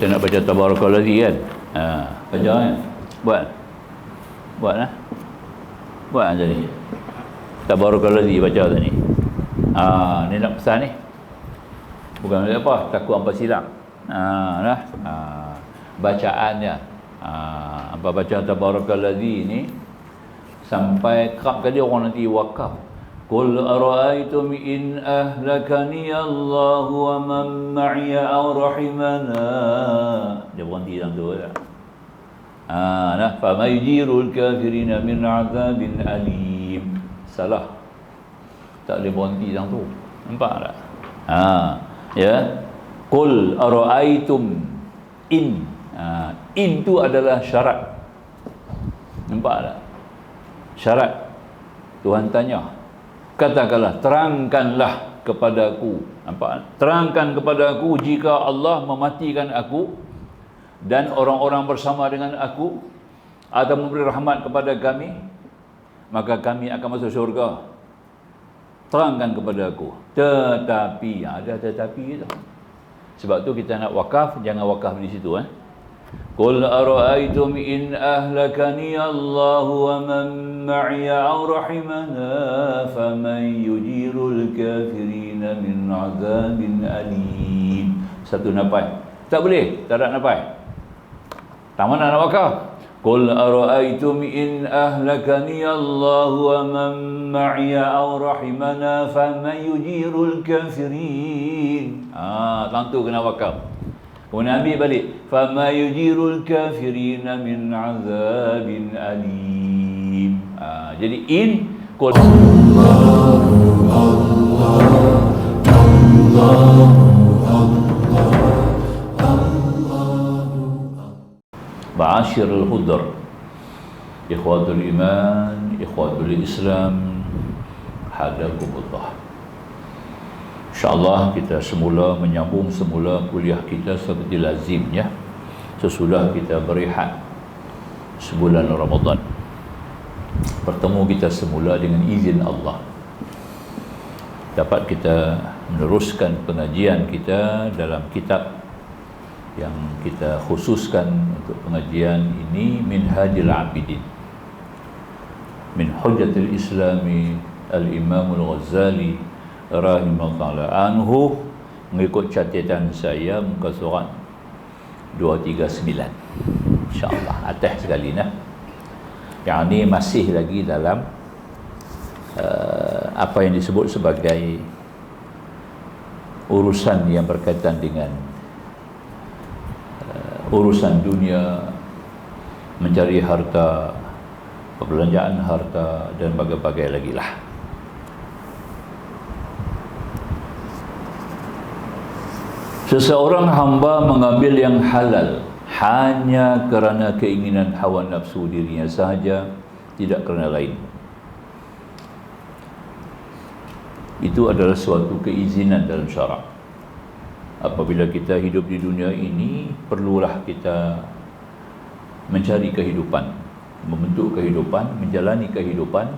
Kita nak baca Tabarakalladzi kan? Baca kan? Buat lah. Buat aja ni. Tabarakalladzi baca tadi. Ni nak pesan ni. Bukan apa, takut hampa silap. Lah. Bacaannya. Hampa baca Tabarakalladzi ni sampai kerap kali orang nanti wakaf. Qul ara'aytum in ahlakani Allah wa man ma'iya aw rahimana. Dia berhenti dalam tu lah. Nah, fa mayjirul kafirina min 'adzabin alim. Salah. Tak boleh berhenti dalam tu. Nampak tak? Ya. Qul ara'aytum in. In tu adalah syarat. Nampak tak? Syarat. Tuhan tanya, katakanlah, terangkanlah kepadaku. Nampak? Terangkan kepadaku jika Allah mematikan aku dan orang-orang bersama dengan aku atau memberi rahmat kepada kami, maka kami akan masuk syurga. Terangkan kepada aku. Tetapi, ada tetapi itu. Sebab tu kita nak wakaf, jangan wakaf di situ. Qul ara'aytum in ahlakani Allah wa man ma'iya aw rahimana faman yujirul kafirina min 'adzabin alim. Satu nafas. Tak boleh, tak ada nafas. Tak mana nak wakaf. Qul ara'aytum in ahlakani Allah wa man ma'iya aw rahimana faman yujirul kafirin. Tentu kena wakaf. Kemudian ambil balik. Fama yujirul kafirina min 'adzabin alim. Jadi in qul Ma'asyirul hudar, ikhwatul iman, ikhwatul Islam, hadakumullah. InsyaAllah kita semula menyambung semula kuliah kita seperti lazimnya sesudah kita berehat sebulan Ramadan. Bertemu kita semula dengan izin Allah. Dapat kita meneruskan pengajian kita dalam kitab yang kita khususkan untuk pengajian ini, Minhajul Abidin min Hujjatil Islami Al-Imam Al-Ghazali rahimahullah anhu, mengikut catatan saya muka surat 239 insyaAllah, atas sekali nah. Yang ini masih lagi dalam apa yang disebut sebagai urusan yang berkaitan dengan urusan dunia, mencari harta, perbelanjaan harta dan bagai-bagai lagi lah. Seseorang hamba mengambil yang halal hanya kerana keinginan hawa nafsu dirinya sahaja, tidak kerana lain. Itu adalah suatu keizinan dalam syarak. Apabila kita hidup di dunia ini, perlulah kita mencari kehidupan, membentuk kehidupan, menjalani kehidupan.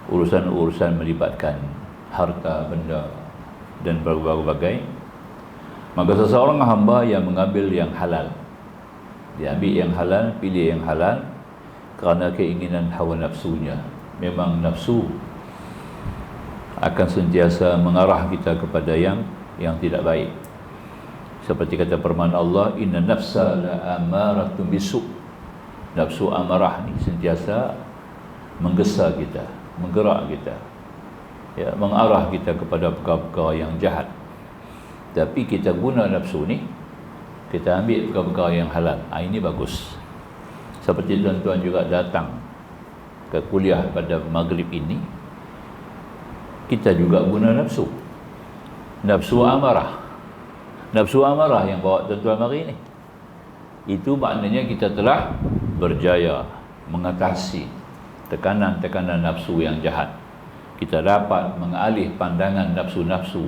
Urusan-urusan melibatkan harta, benda dan berbagai-bagai. Maka seseorang hamba yang mengambil yang halal, dia ambil yang halal, pilih yang halal kerana keinginan hawa nafsunya. Memang nafsu akan sentiasa mengarah kita kepada yang tidak baik. Seperti kata firman Allah, inna nafsa la amaratun bisu'. Nafsu amarah ni sentiasa menggesa kita, menggerak kita, ya, mengarah kita kepada perkara-perkara yang jahat. Tapi kita guna nafsu ni, kita ambil perkara-perkara yang halal. Ini bagus. Seperti tuan-tuan juga datang ke kuliah pada maghrib ini, kita juga guna nafsu. Nafsu amarah. Nafsu amarah yang bawa tuan-tuan mari ni. Itu maknanya kita telah berjaya mengatasi tekanan-tekanan nafsu yang jahat. Kita dapat mengalih pandangan nafsu-nafsu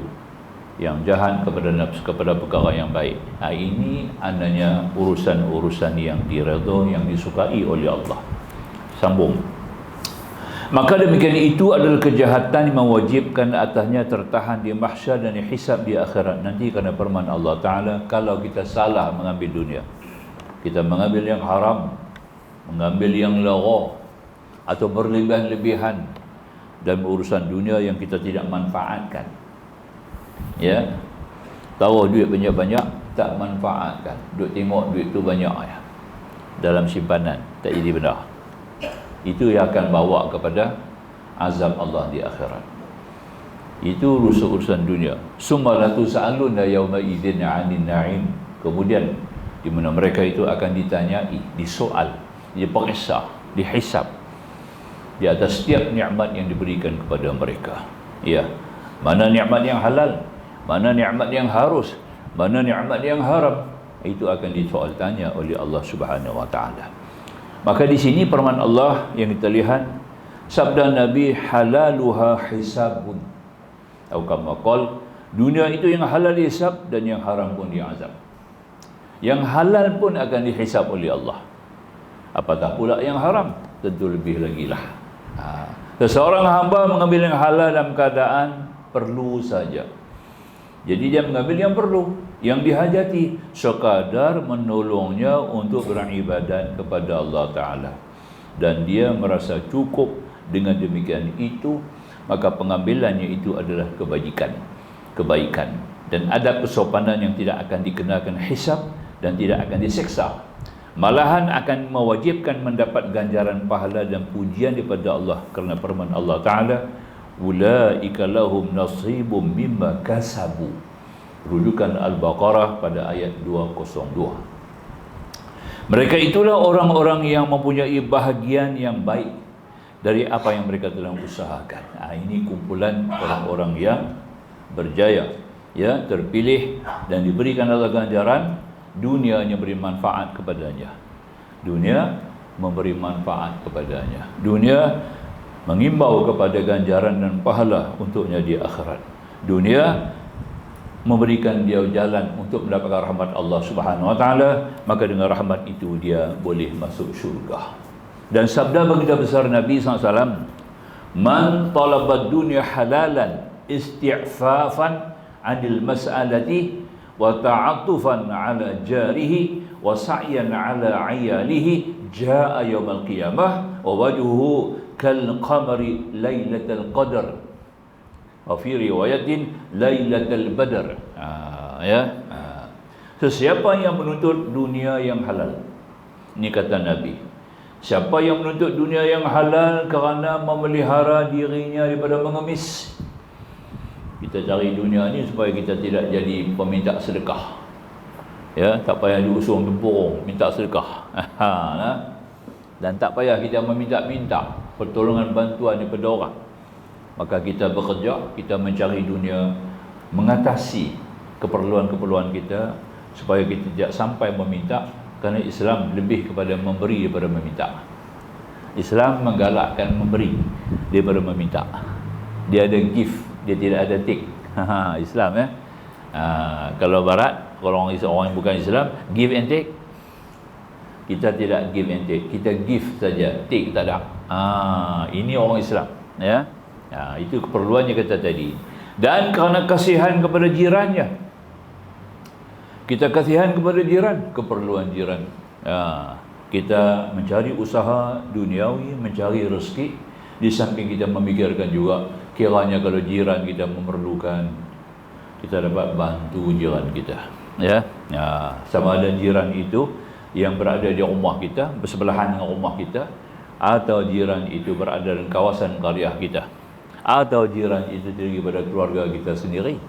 yang jahat kepada nafsu, kepada perkara yang baik. Ini adanya urusan-urusan yang diredha, yang disukai oleh Allah. Sambung. Maka demikian itu adalah kejahatan yang mewajibkan atasnya tertahan di mahsyar dan dihisab di akhirat nanti kerana firman Allah Ta'ala, kalau kita salah mengambil dunia, kita mengambil yang haram, mengambil yang lagha atau berlebihan-lebihan dalam urusan dunia yang kita tidak manfaatkan, ya, tahu duit banyak-banyak tak manfaatkan, duk tengok duit tu banyak ya dalam simpanan, tak jadi benar, itu yang akan bawa kepada azab Allah di akhirat. Itu urusan dunia. Summa la tus'aluna yauma idzin 'anil na'im. Kemudian di mana mereka itu akan ditanyai, disoal, diperiksa, dihisab di atas setiap nikmat yang diberikan kepada mereka. Ya, mana nikmat yang halal, mana nikmat yang harus, mana nikmat yang haram, itu akan disoal tanya oleh Allah Subhanahu wa taala. Maka di sini firman Allah yang kita lihat, sabda Nabi, halaluha hisabun. Atau kama qala, dunia itu yang halal dihisab dan yang haram pun diazab. Yang halal pun akan dihisab oleh Allah. Apatah pula yang haram? Tentu lebih lagi lah. Seseorang hamba mengambil yang halal dalam keadaan perlu saja. Jadi dia mengambil yang perlu, yang dihajati, sekadar menolongnya untuk beribadat kepada Allah Ta'ala. Dan dia merasa cukup dengan demikian itu, maka pengambilannya itu adalah kebaikan. Dan adab kesopanan yang tidak akan dikenakan hisab dan tidak akan diseksa. Malahan akan mewajibkan mendapat ganjaran pahala dan pujian daripada Allah kerana firman Allah Ta'ala, ulaika lahum nasibum mimma kasabu. Rujukan Al-Baqarah pada ayat 202. Mereka itulah orang-orang yang mempunyai bahagian yang baik dari apa yang mereka telah usahakan. Ini kumpulan orang-orang yang berjaya, ya, terpilih dan diberikan Allah ganjaran. Dunianya beri manfaat kepadanya, dunia memberi manfaat kepadanya, dunia mengimbau kepada ganjaran dan pahala untuknya di akhirat. Dunia memberikan dia jalan untuk mendapatkan rahmat Allah Subhanahu wa taala, maka dengan rahmat itu dia boleh masuk syurga. Dan sabda baginda besar Nabi SAW, man talabad dunya halalan isti'fafan 'anil mas'alati wa ta'atufan 'ala jarihi wa sa'yan 'ala 'iyalihi jaa'a yaumal qiyamah wa wajhuhu kal qamari lailatul qadar wa fi riwayatin lailatul badar. Sesiapa yang menuntut dunia yang halal, ini kata Nabi, siapa yang menuntut dunia yang halal kerana memelihara dirinya daripada mengemis. Kita cari dunia ni supaya kita tidak jadi peminta sedekah, ya, tak payah diusung tempurung minta sedekah. Dan tak payah kita meminta-minta pertolongan bantuan daripada orang. Maka kita bekerja, kita mencari dunia, mengatasi keperluan-keperluan kita supaya kita tidak sampai meminta, kerana Islam lebih kepada memberi daripada meminta. Islam menggalakkan memberi daripada meminta. Dia ada gift, dia tidak ada take. Islam, ya. Kalau barat, kalau orang yang bukan Islam, give and take. Kita tidak give and take, kita give saja, take tak ada. Ini orang Islam, ya. Itu keperluannya kata tadi. Dan kerana kasihan kepada jirannya, kita kasihan kepada jiran, keperluan jiran. Kita mencari usaha duniawi, mencari rezeki, di samping kita memikirkan juga kiranya kalau jiran kita memerlukan, kita dapat bantu jiran kita, ya. Sama ada jiran itu yang berada di rumah kita, bersebelahan dengan rumah kita, atau jiran itu berada di kawasan qaryah kita, atau jiran itu daripada keluarga kita sendiri,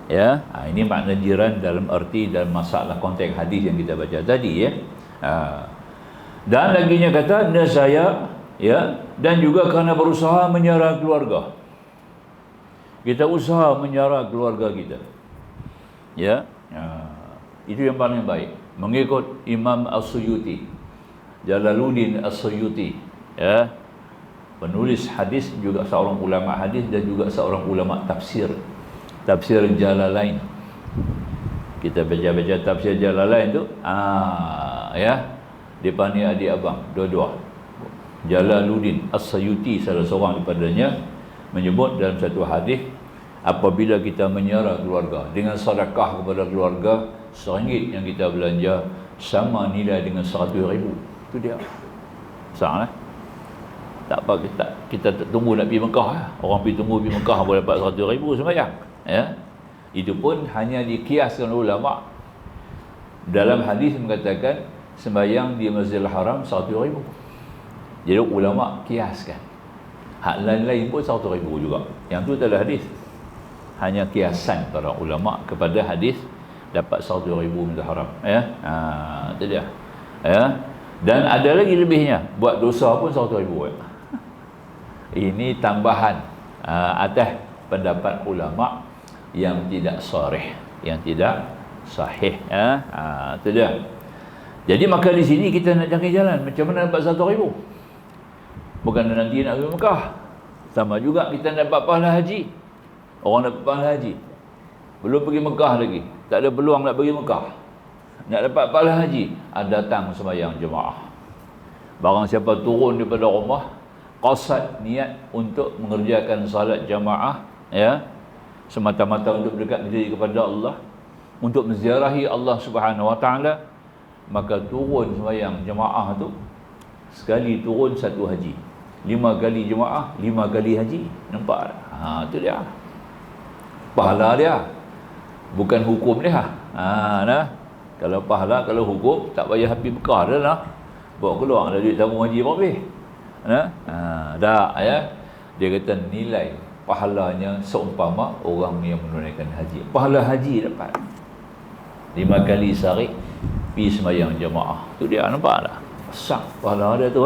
ya. Ini makna jiran dalam arti dan masalah konteks hadis yang kita baca tadi, ya. Dan laginya kata nescaya, ya, dan juga kerana berusaha menyara keluarga. Kita usaha menyara keluarga kita, ya. Itu yang paling baik, mengikut Imam As-Suyuti, Jalaluddin As-Suyuti, ya, penulis hadis, juga seorang ulama hadis dan juga seorang ulama tafsir, tafsir Jalalain. Kita baca-baca tafsir Jalalain tu, ya, depan ni adik abang dua-dua, Jalaluddin As-Sayuti, salah seorang daripadanya, menyebut dalam satu hadis, apabila kita menyara keluarga dengan sedekah kepada keluarga, RM1 yang kita belanja sama nilai dengan 100,000. Itu dia. Besar lah. Tak apa, kita tunggu nak pergi Mekah lah. Orang pergi tunggu pergi Mekah boleh dapat 100,000 sembahyang. Ya. Itu pun hanya dikiaskan ulama. Dalam hadis mengatakan sembahyang di Masjidil Haram 100,000. Jadi ulama kiaskan. Hak lain-lain pun 100,000 juga. Yang tu tak ada hadis. Hanya kiasan para ulama kepada hadis dapat 100,000 Masjidil Haram. Ya. Itu dia. Ya. Dan ada lagi lebihnya, buat dosa pun 100,000. Ini tambahan atas pendapat ulama yang tidak sahih, yang tidak sahih. Itu dia. Jadi maka di sini kita nak cari jalan macam mana dapat 100,000. Bukan nanti nak pergi Mekah. Sama juga kita nak dapat pahala haji. Orang dapat pahala haji, belum pergi Mekah lagi, tak ada peluang nak pergi Mekah, nak dapat pahala haji, datang sembahyang jemaah. Barang siapa turun daripada rumah, qasad niat untuk mengerjakan salat jemaah, ya, semata-mata untuk berdekat diri kepada Allah, untuk menziarahi Allah Subhanahu Wa Taala, maka turun sembahyang jemaah tu, sekali turun satu haji. 5 kali jemaah, 5 kali haji. Nampak? Itu dia. Pahala dia. Bukan hukum dia. Nah. Kalau pahala, kalau hukum, tak payah pergi Mekah dah lah. Bawa keluar ada duit tabung haji berapa? Nah. Dah ya. Dia kata nilai pahalanya seumpama orang yang menunaikan haji. Pahala haji dapat. 5 kali sehari pergi sembahyang jemaah. Tu dia, nampak tak? Besar pahala dia tu.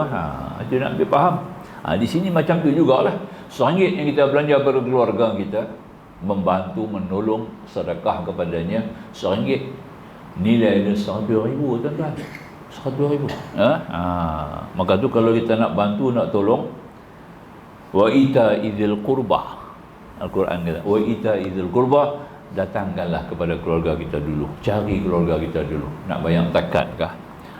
Itu nak ambil faham. Di sini macam tu jugalah. RM1 yang kita belanja pada keluarga kita, membantu, menolong, sedekah kepadanya, RM1 nilai dia 100,000, tuan-tuan. 100,000. Maka tu kalau kita nak bantu, nak tolong, wa ita idzil qurbah, Al-Quran kata, wa ita idzil qurbah, datangkanlah kepada keluarga kita dulu, cari keluarga kita dulu. Nak bayar zakat kah,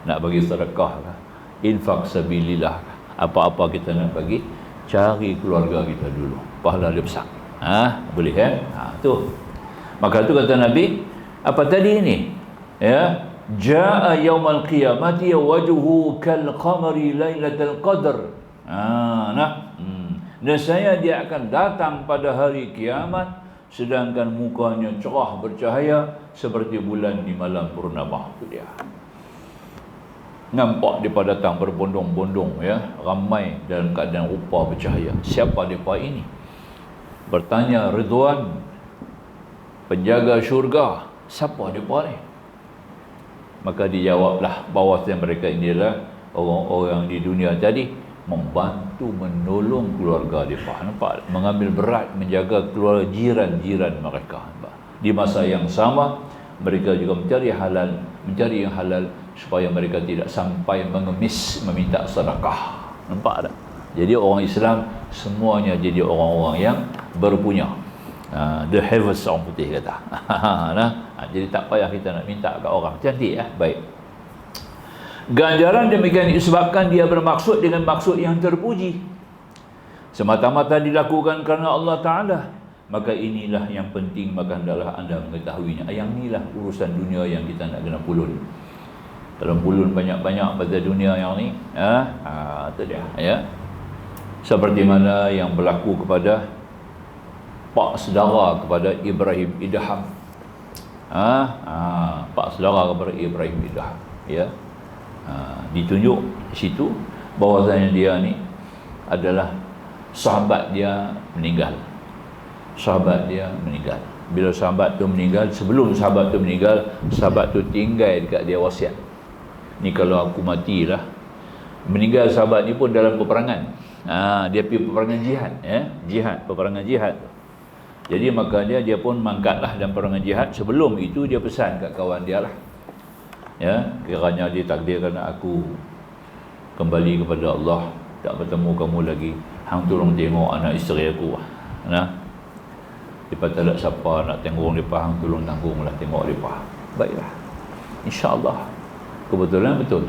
nak bagi sedekah kah, infak sabilillah kah, apa-apa kita nak bagi, cari keluarga kita dulu, pahala dia besar. Boleh tu. Maka tu kata Nabi, apa tadi ini? Ya, jaa yaumal qiyamati wajhuhu kal qamari lailatul qadr. Dan saya dia akan datang pada hari kiamat sedangkan mukanya cerah bercahaya seperti bulan di malam purnama. Itu dia. Nampak mereka datang berbondong-bondong, ya, ramai dalam keadaan rupa bercahaya. Siapa mereka ini? Bertanya Ridwan, penjaga syurga, siapa mereka ni? Maka dijawablah bahawasanya mereka inilah orang-orang di dunia tadi membantu menolong keluarga mereka. Nampak? Mengambil berat menjaga keluarga jiran-jiran mereka. Di masa yang sama mereka juga mencari yang halal supaya mereka tidak sampai mengemis meminta sedekah. Nampak tak? Jadi orang Islam semuanya jadi orang-orang yang berpunya. The heavens orang putih kata. Jadi tak payah kita nak minta kat orang. Cantik ya? Baik. Ganjaran demikian disebabkan dia bermaksud dengan maksud yang terpuji, semata-mata dilakukan kerana Allah Ta'ala. Maka inilah yang penting, maka hendaklah anda mengetahuinya. Yang inilah urusan dunia yang kita nak kena pulun. Kalau pulun banyak-banyak pada dunia yang ni, itu dia, ya. Seperti mana yang berlaku kepada pak saudara kepada Ibrahim Idham. Pak saudara kepada Ibrahim Idham, ya. Ditunjuk di situ bahawasanya dia ni adalah sahabat dia meninggal. Sahabat dia meninggal. Bila sahabat tu meninggal, sebelum sahabat tu meninggal, sahabat tu tinggal dekat dia wasiat. Ni kalau aku matilah. Meninggal sahabat ni pun dalam peperangan. Dia pergi peperangan jihad, ya. Jihad, peperangan jihad. Jadi makanya dia pun mangkatlah dalam peperangan jihad. Sebelum itu dia pesan kat kawan dia lah, ya, kiranya ditakdirkan aku kembali kepada Allah, tak bertemu kamu lagi, hang tolong tengok anak isteri aku. Lepas tak ada siapa nak tengok mereka, hang tolong tanggunglah tengok mereka. Baiklah, insya-Allah. Kebetulan betul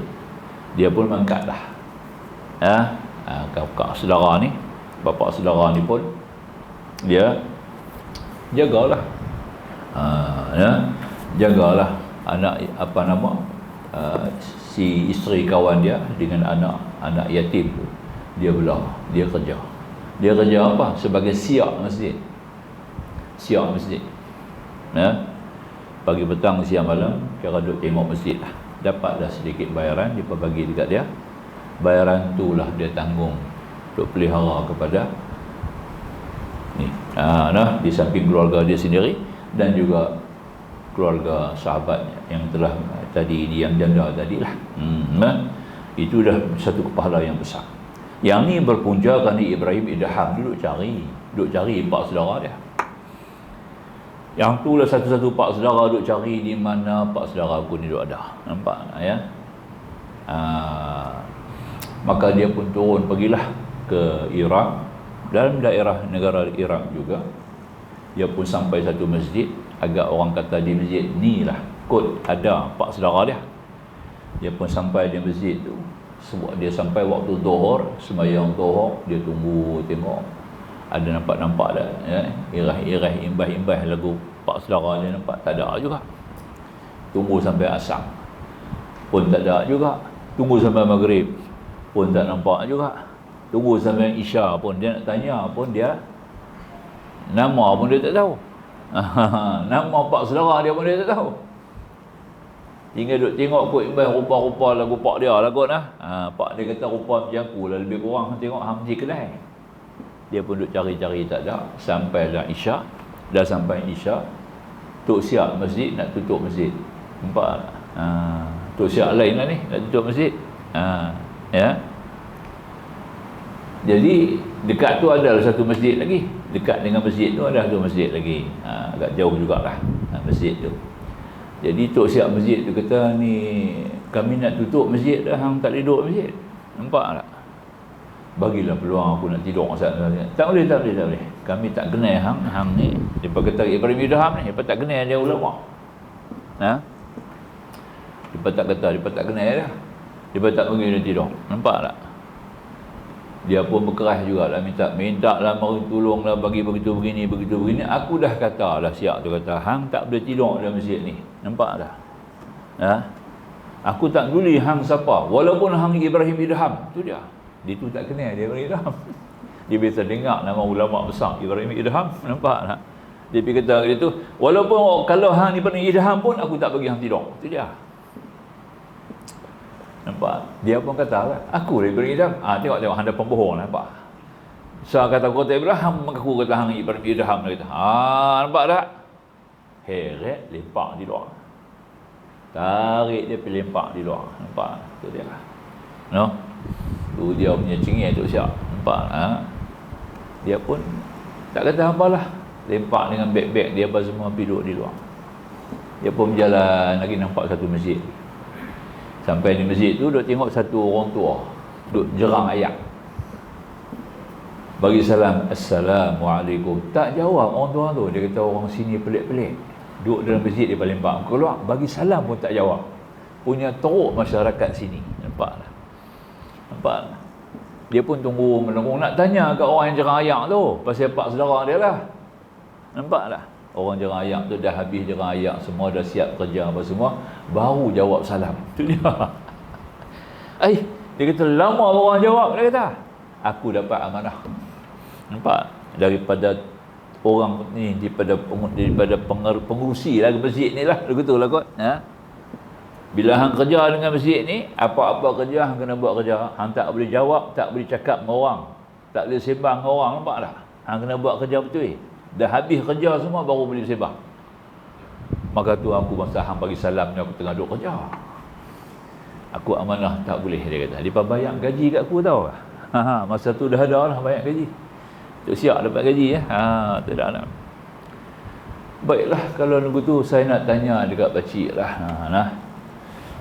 dia pun mangkatlah, Kakak saudara ni, bapa saudara ni pun dia jagalah, jagalah anak apa nama si isteri kawan dia dengan anak yatim tu. Dia belah, dia kerja apa? Sebagai siap masjid, pagi petang siang malam cara duduk tengok masjid lah. Dapatlah sedikit bayaran, dia bagi dekat dia. Bayaran tu lah dia tanggung untuk pelihara kepada ni, di samping keluarga dia sendiri dan juga keluarga sahabat yang telah tadi, yang janda tadi lah. Itu dah satu kepala yang besar. Yang ni berpunca kerana Ibrahim Idham duduk cari pak saudara dia. Yang tu lah satu-satu pak saudara duduk cari di mana pak saudara aku ni duduk ada. Nampak tak ya? Maka dia pun turun, pergilah ke Iraq, dalam daerah negara Iraq juga. Dia pun sampai satu masjid, agak orang kata di masjid ni lah kot ada pak saudara dia. Dia pun sampai di masjid tu. Sebab dia sampai waktu zuhur, sembahyang zuhur, dia tunggu tengok ada nampak tak ya, irah-irah imbah-imbah lagu pak saudara dia, nampak tak ada juga. Tunggu sampai asar pun tak ada juga. Tunggu sampai maghrib pun tak nampak juga. Tunggu sampai isya pun dia nak tanya pun dia nama pun dia tak tahu. Nama pak saudara dia pun dia tak tahu. Tinggal duduk tengok kot imbas rupa-rupa lagu pak dia lah kot lah. Pak dia kata rupa macam aku lah, lebih kurang tengok hamji kedai. Dia pun duduk cari-cari tak ada. Sampailah isya. Dah sampai isya, tok siap masjid nak tutup masjid. Nampak tak? Tok siap lain lah ni nak tutup masjid. Ya. Jadi dekat tu ada satu masjid lagi. Dekat dengan masjid tu ada satu masjid lagi. Agak jauh jugalah masjid tu. Jadi tok siap masjid tu kata, ni kami nak tutup masjid dah, hang tak boleh duduk masjid. Nampak tak? Bagilah peluang aku nak tidur. Tak boleh. Kami tak kenal hang ni. Dia kata Ibrahim Idham ni, dia tak kenal dia ulama. Dia tak kenal dia. Dia tak bagi dia tidur. Nampak tak? Dia pun berkeras jugalah, minta lah, mari tolonglah, bagi begitu begini. Aku dah kata lah, siap tu kata, hang tak boleh tidur dalam masjid ni. Nampak tak? Aku tak peduli hang siapa, walaupun hang Ibrahim Idham. Tu dia. Dia tu tak kenal dia Ibrahim Idham. Dia biasa dengar nama ulama besar Ibrahim Idham. Nampak tak? Dia pergi kata dia tu, walaupun kalau hang Ibrahim Idham pun aku tak bagi hang tidur. Tu dia. Nampak? Dia pun kata lah, aku Ibrahim Idham. Tengok hang ada pembohong, nampak? So kata aku kata Ibrahim, maka aku kata hang Ibrahim Idham. Dia kata, nampak tak? Heret lempak di luar. Tarik dia pergi lempak di luar. Nampak? Tu dia lah. No? Tu dia punya cengih tu siap. Nampak? Dia pun tak kata apalah. Lempak dengan beg-beg dia apa semua pergi duduk di luar. Dia pun berjalan lagi, nampak satu masjid. Sampai di masjid tu, duk tengok satu orang tua duk jerang ayat. Bagi salam, Assalamualaikum. Tak jawab orang tua tu. Dia kata orang sini pelik-pelik. Duduk dalam masjid dia paling lempak. Keluar, bagi salam pun tak jawab. Punya teruk masyarakat sini. Nampak tak? Nampak tak? Dia pun tunggu menunggu nak tanya kat orang yang jerang ayat tu pasal pak saudara dia lah. Nampak tak? Orang jerang ayat tu dah habis jerang ayat, semua dah siap kerja apa semua, baru jawab salam. Tu dia. Dia kata lama orang jawab. Dia kata aku dapat amanah. Nampak? Daripada orang ni, daripada pengurusi lah masjid ni lah. Betul lah kot. Bila hang kerja dengan masjid ni, apa-apa kerja hang kena buat kerja. Hang tak boleh jawab, tak boleh cakap dengan orang, tak boleh sembang dengan orang. Nampak tak? Hang kena buat kerja betul. Dah habis kerja semua baru boleh sembang. Maka tu aku masa hang bagi salam ni, aku tengah duduk kerja. Aku amanah, tak boleh, dia kata. Dia bayar gaji kat aku tau. Masa tu dah ada lah bayar gaji. Tu siap dapat gaji ya. Tak ada nak. Baiklah, kalau nunggu tu saya nak tanya dekat pakcik lah.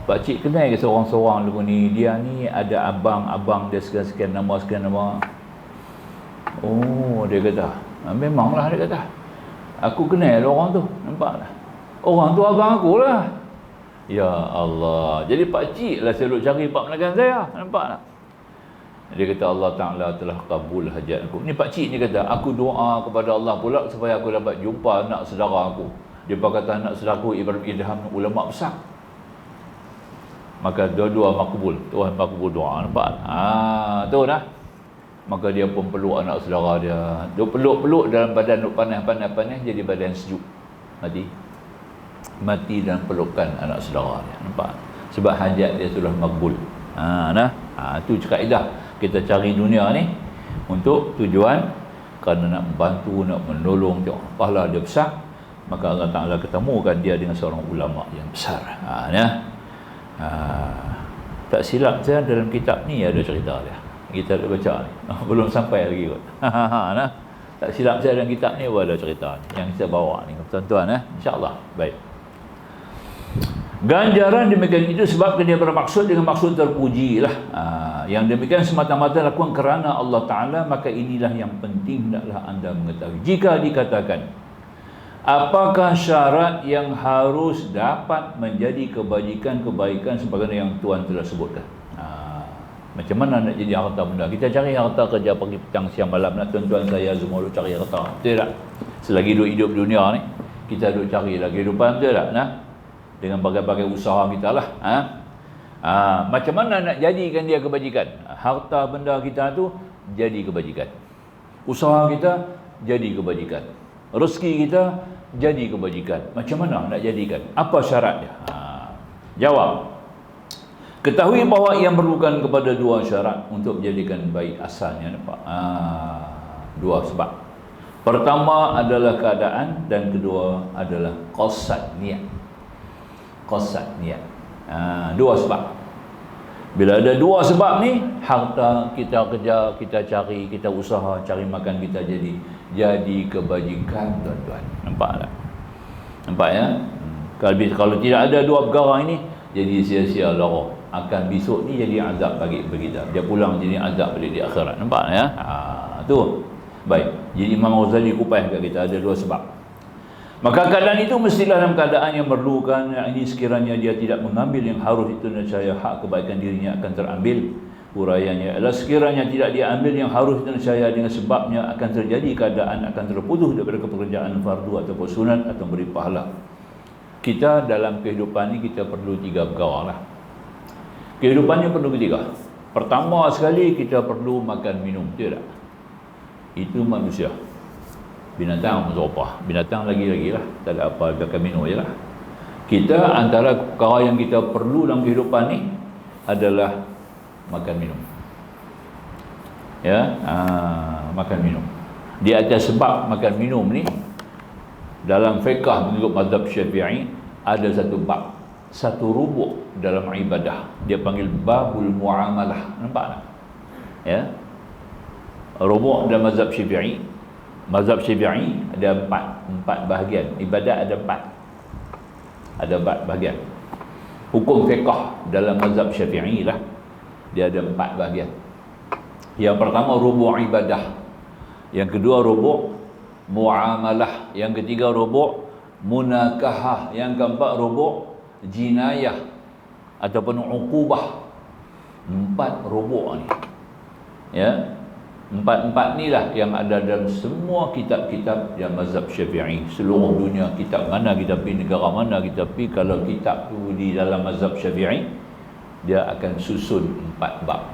Pakcik kenal ke seorang-seorang lagu ni? Dia ni ada abang dia sekian-sekian nama. Oh, dia kata. Memanglah, dia kata. Aku kenal orang tu. Nampak tak? Orang tu abang aku lah. Ya Allah. Jadi pakcik lah saya duk cari pak menakan saya. Nampak tak? Dia kata Allah Ta'ala telah kabul hajat aku. Ni pakcik ni kata, aku doa kepada Allah pula supaya aku dapat jumpa anak saudara aku. Dia kata anak saudara aku Ibrahim Idham, ulama besar. Maka dua-dua makbul. Tuhan makbul doa. Nampak? Tu dah. Maka dia pun peluk anak saudara dia. Dia peluk-peluk dalam badan duk panas-panas jadi badan sejuk. Mati dan pelukan anak saudara dia. Nampak? Sebab hajat dia sudah makbul. Tu kaedah kita cari dunia ni untuk tujuan kerana nak membantu, nak menolong, tengok pahala dia besar, maka Allah Ta'ala ketemukan dia dengan seorang ulama yang besar. Tak silap saya dalam kitab ni ada cerita dia. Kita dah baca ni. Belum sampai lagi kot. Tak silap saya dalam kitab ni ada cerita ni yang kita bawa ni, tuan-tuan. InsyaAllah. Baik. Ganjaran demikian itu sebab dia bermaksud dengan maksud terpuji lah. Yang demikian semata-mata lakukan kerana Allah Ta'ala, maka inilah yang penting hendaklah anda mengetahui. Jika dikatakan apakah syarat yang harus dapat menjadi kebaikan sebagaimana yang Tuhan telah sebutkan. Macam mana nak jadi harta benda? Kita cari harta kerja pagi, petang, siang, malam. Tuan-tuan saya semua duk cari harta. Betul tak? Selagi duk hidup dunia ni, kita duk cari lagi kehidupan, betul tak? Dengan bagai-bagai usaha kita lah. Macam mana nak jadikan dia kebajikan? Harta benda kita tu jadi kebajikan. Usaha kita jadi kebajikan. Rezeki kita jadi kebajikan. Macam mana nak jadikan? Apa syaratnya? Jawab. Ketahui bahawa ia memerlukan kepada dua syarat untuk menjadikan baik asalnya. Nampak? Dua sebab. Pertama adalah keadaan dan kedua adalah qasad, niat. Qasad, niat. Dua sebab. Bila ada dua sebab ni, harta kita kerja, kita cari, kita usaha, cari makan kita jadi kebajikan, tuan-tuan. Nampak tak? Nampak ya? Kalau tidak ada dua perkara ini, jadi sia-sia lara. Akan besok ni jadi azab bagi kita. Dia pulang jadi azab balik di akhirat. Nampak ya? Tu. Baik. Jadi Imam Ghazali kupas kat kita ada dua sebab. Maka keadaan itu mestilah dalam keadaan yang memerlukan, ini sekiranya dia tidak mengambil yang harus itu, nescaya hak kebaikan dirinya akan terambil. Urayanya adalah sekiranya tidak diambil yang harus itu, nescaya dengan sebabnya akan terjadi keadaan akan terputus daripada pekerjaan fardu ataupun sunat atau beri pahala. Kita dalam kehidupan ini kita perlu tiga perkara lah. Kehidupannya perlu ketiga. Pertama sekali kita perlu makan minum, betul tak? Itu manusia. Binatang apa? Binatang lagi-lagi lah. Tak ada apa, makan minum je lah. Kita antara perkara yang kita perlu dalam kehidupan ni adalah makan minum. Ya, makan minum. Di atas sebab makan minum ni, dalam fiqh mengikut mazhab Syafi'i ada satu bab, satu rubuk dalam ibadah. Dia panggil babul muamalah. Nampak tak? Ya. Rubuk dalam mazhab Syafi'i. Mazhab Syafi'i ada empat bahagian. Ibadat ada empat. Ada empat bahagian. Hukum fiqh dalam mazhab Syafi'i lah, dia ada empat bahagian. Yang pertama rubuk ibadah. Yang kedua rubuk muamalah. Yang ketiga rubuk munakahah. Yang keempat rubuk jinayah ataupun uqubah. Empat rubuk ni. Ya. Empat-empat ni lah yang ada dalam semua kitab-kitab yang mazhab Syafi'i. Seluruh dunia kitab mana kita pergi, negara mana kita pergi, kalau kitab tu di dalam mazhab Syafi'i, dia akan susun empat bab.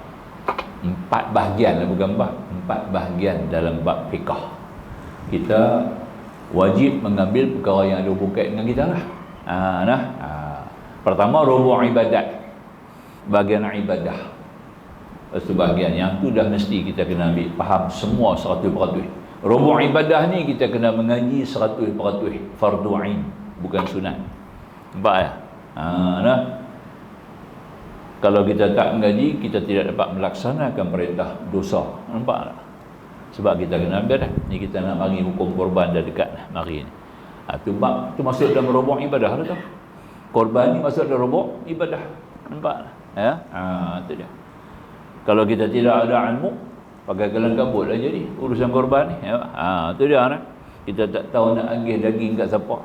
Empat bahagian lah, bukan bab. Empat bahagian dalam bab fiqh. Kita wajib mengambil perkara yang ada hubungan dengan kita lah. Pertama rubuk ibadat. Bahagian ibadah. Sebahagian yang tu dah mesti kita kena ambil faham semua 100%. Rubuk ibadah ni kita kena mengaji 100% fardu ain, bukan sunat. Nampak ya? Kalau kita tak mengaji, kita tidak dapat melaksanakan perintah dosa. Nampak tak? Sebab kita kena ambil dah. Ni kita nak bagi hukum korban dah dekat dah mari ni. Tu bab tu masuk dalam rubuk ibadah lah tu. Korban ni masuk dalam rubuk ibadah. Nampak tak? Ya? Tu dia. Kalau kita tidak ada ilmu, pakai kelang kabut lah jadi urusan korban ni. Tu dia kan. Kita tak tahu nak agih daging kat siapa.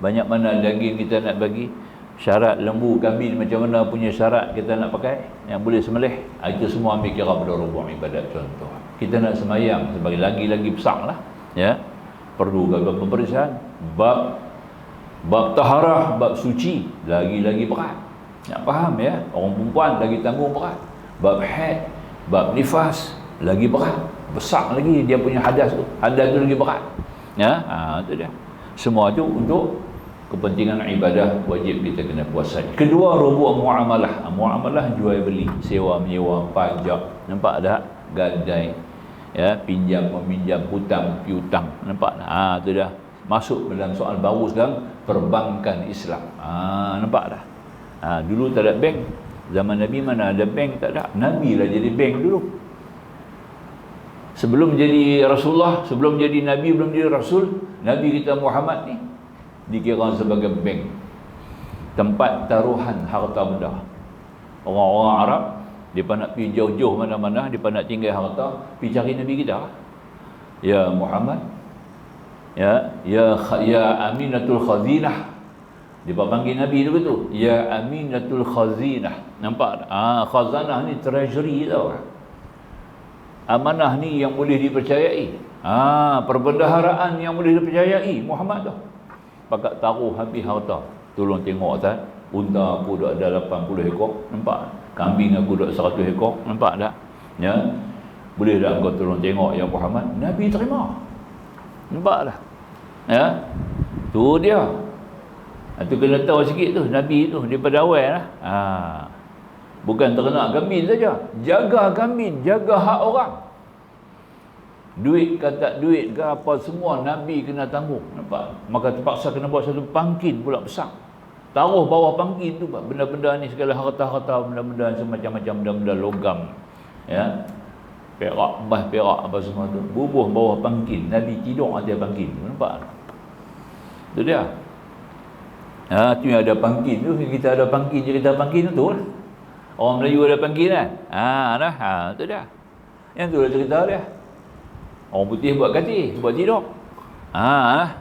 Banyak mana daging kita nak bagi. Syarat lembu kambing macam mana punya syarat kita nak pakai yang boleh sembelih, itu semua ambil kira pada rukun ibadat. Contoh kita nak semayang sebagai lagi besar lah, ya, perlu gagal pemeriksaan, bab taharah, bab suci lagi berat. Nak faham ya, orang perempuan lagi tanggung berat. Bab haid, bab nifas lagi berat, besar lagi dia punya hadas tu lagi berat, ya. Itu dia. Semua tu untuk kepentingan ibadah wajib kita kena puasai. Kedua, rubuk muamalah. Muamalah jual beli, sewa menyewa, pajak, nampak tak? Gadai, ya, pinjam meminjam, hutang piutang, nampak tak? Tu dah masuk dalam soal baru sekarang, perbankan Islam. Nampak tak? Dulu tak ada bank. Zaman Nabi mana ada bank? Tak ada. Nabi lah jadi bank dulu. Sebelum jadi Rasulullah, sebelum jadi Nabi, belum jadi Rasul, Nabi kita Muhammad ni dikira sebagai bank, tempat taruhan harta benda. Orang-orang Arab dia nak pergi jauh-jauh mana-mana, dia nak tinggal harta, pergi cari Nabi kita. Ya Muhammad, ya Aminatul Khazinah. Dia panggil Nabi tu betul. Ya Aminatul Khazinah. Nampak tak? Khazanah ni treasury tau. Amanah ni yang boleh dipercayai. Perbendaharaan yang boleh dipercayai Muhammad tu. Pakat taruh habis harta. Tolong tengok Ustaz, unta aku dah ada 80 ekor, nampak? Kambing aku dah 100 ekor, nampak tak? Ya. Boleh tak engkau tolong tengok ya Muhammad? Nabi terima. Nampak tak? Ya. Tu dia. Itu kena tahu sikit tu, Nabi tu daripada awal lah. Bukan ternak kambing saja, jaga kambing, jaga hak orang. Duit ke tak duit ke apa semua Nabi kena tanggung, nampak? Maka terpaksa kena buat satu pangkin pula besar. Taruh bawah pangkin tu benda-benda ni, segala harta-harta, benda-benda semacam-macam, benda-benda logam, ya, perak, emas perak apa semua tu, bubuh bawah pangkin. Nabi tidur atas pangkin, nampak? Tu dia. Tu yang ada pangkin tu, kita ada pangkin, cerita pangkin tu lah. Orang Melayu ada pangkin kan? Tu dia. Yang tu lah cerita dia. Orang putih buat katil, buat tidur.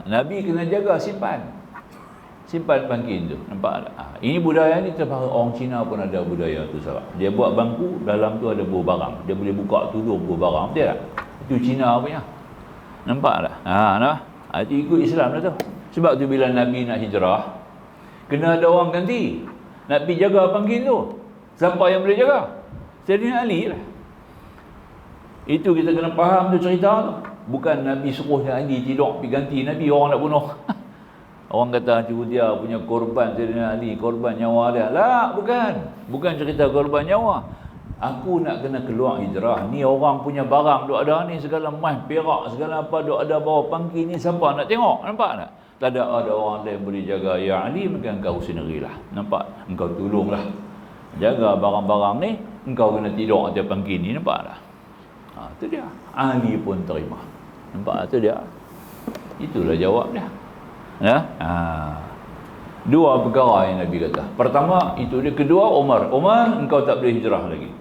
Nabi kena jaga, simpan pangkin tu, nampak tak? Ini budaya ni terpaksa. Orang Cina pun ada budaya tu sahabat. Dia buat bangku, dalam tu ada buah barang. Dia boleh buka tutup buah barang, betul tak? Itu Cina punya. Nampak tak? Itu ikut Islam lah tu. Sebab tu bila Nabi nak hijrah, kena ada orang ganti nak pergi jaga pangkin tu. Siapa yang boleh jaga? Sayyidina Ali lah. Itu kita kena faham tu cerita tu. Bukan Nabi suruh Ali tidur pergi ganti Nabi, orang nak bunuh. Orang kata tu dia punya korban Sayyidina Ali, korban nyawa dia. Lah, bukan cerita korban nyawa. Aku nak kena keluar hijrah. Ni orang punya barang duk ada ni, segala emas, perak, segala apa duk ada bawah pangkin ni, siapa nak tengok? Nampak tak? Tak ada orang lain boleh jaga. Ya Ali, maka engkau sendirilah. Nampak? Engkau tolonglah jaga barang-barang ni, engkau kena tidur atas pangkin ni, nampak tak? Itu dia. Ali pun terima. Nampak? Itu dia. Itulah jawab dia. Ya? Dua perkara yang Nabi kata. Pertama, itu dia. Kedua, Umar, engkau tak boleh hijrah lagi.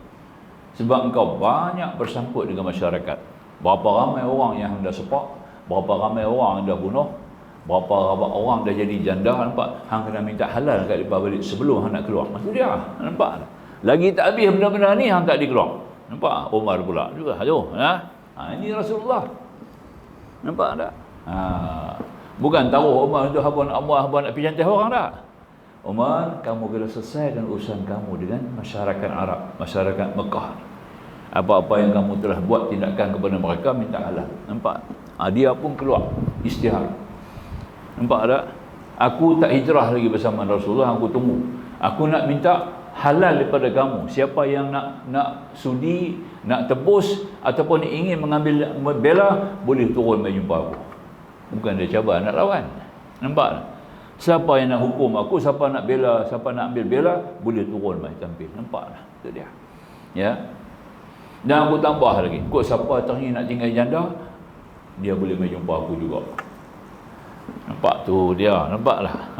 Sebab engkau banyak bersangkut dengan masyarakat. Berapa ramai orang yang dah sepak, berapa ramai orang yang dah bunuh, berapa orang dah jadi janda, nampak? Hang kena minta halal kat depan balik sebelum hang nak keluar. Itu dia. Nampak? Lagi tak habis benda-benda ni, hang tak dikeluar. Nampak? Umar pula juga. Ini Rasulullah. Nampak tak? Bukan taruh Umar itu habang nak pergi cantik orang tak? Umar, kamu kena selesaikan urusan kamu dengan masyarakat Arab, masyarakat Mekah. Apa-apa yang kamu telah buat tindakan kepada mereka, minta halal. Nampak? Dia pun keluar istihar. Nampak tak? Aku tak hijrah lagi bersama Rasulullah, aku tunggu. Aku nak minta halal daripada kamu. Siapa yang nak sudi, nak tebus ataupun ingin mengambil bela, boleh turun mai jumpa aku. Bukan dia cabar nak lawan. Nampak tak? Siapa yang nak hukum aku, siapa nak bela, siapa nak ambil bela, boleh turun mai tampil. Nampak tak? Itu dia. Ya. Dan aku tambah lagi. Kok siapa teringin nak tinggal janda, dia boleh mai jumpa aku juga. Nampak tu dia, nampaklah.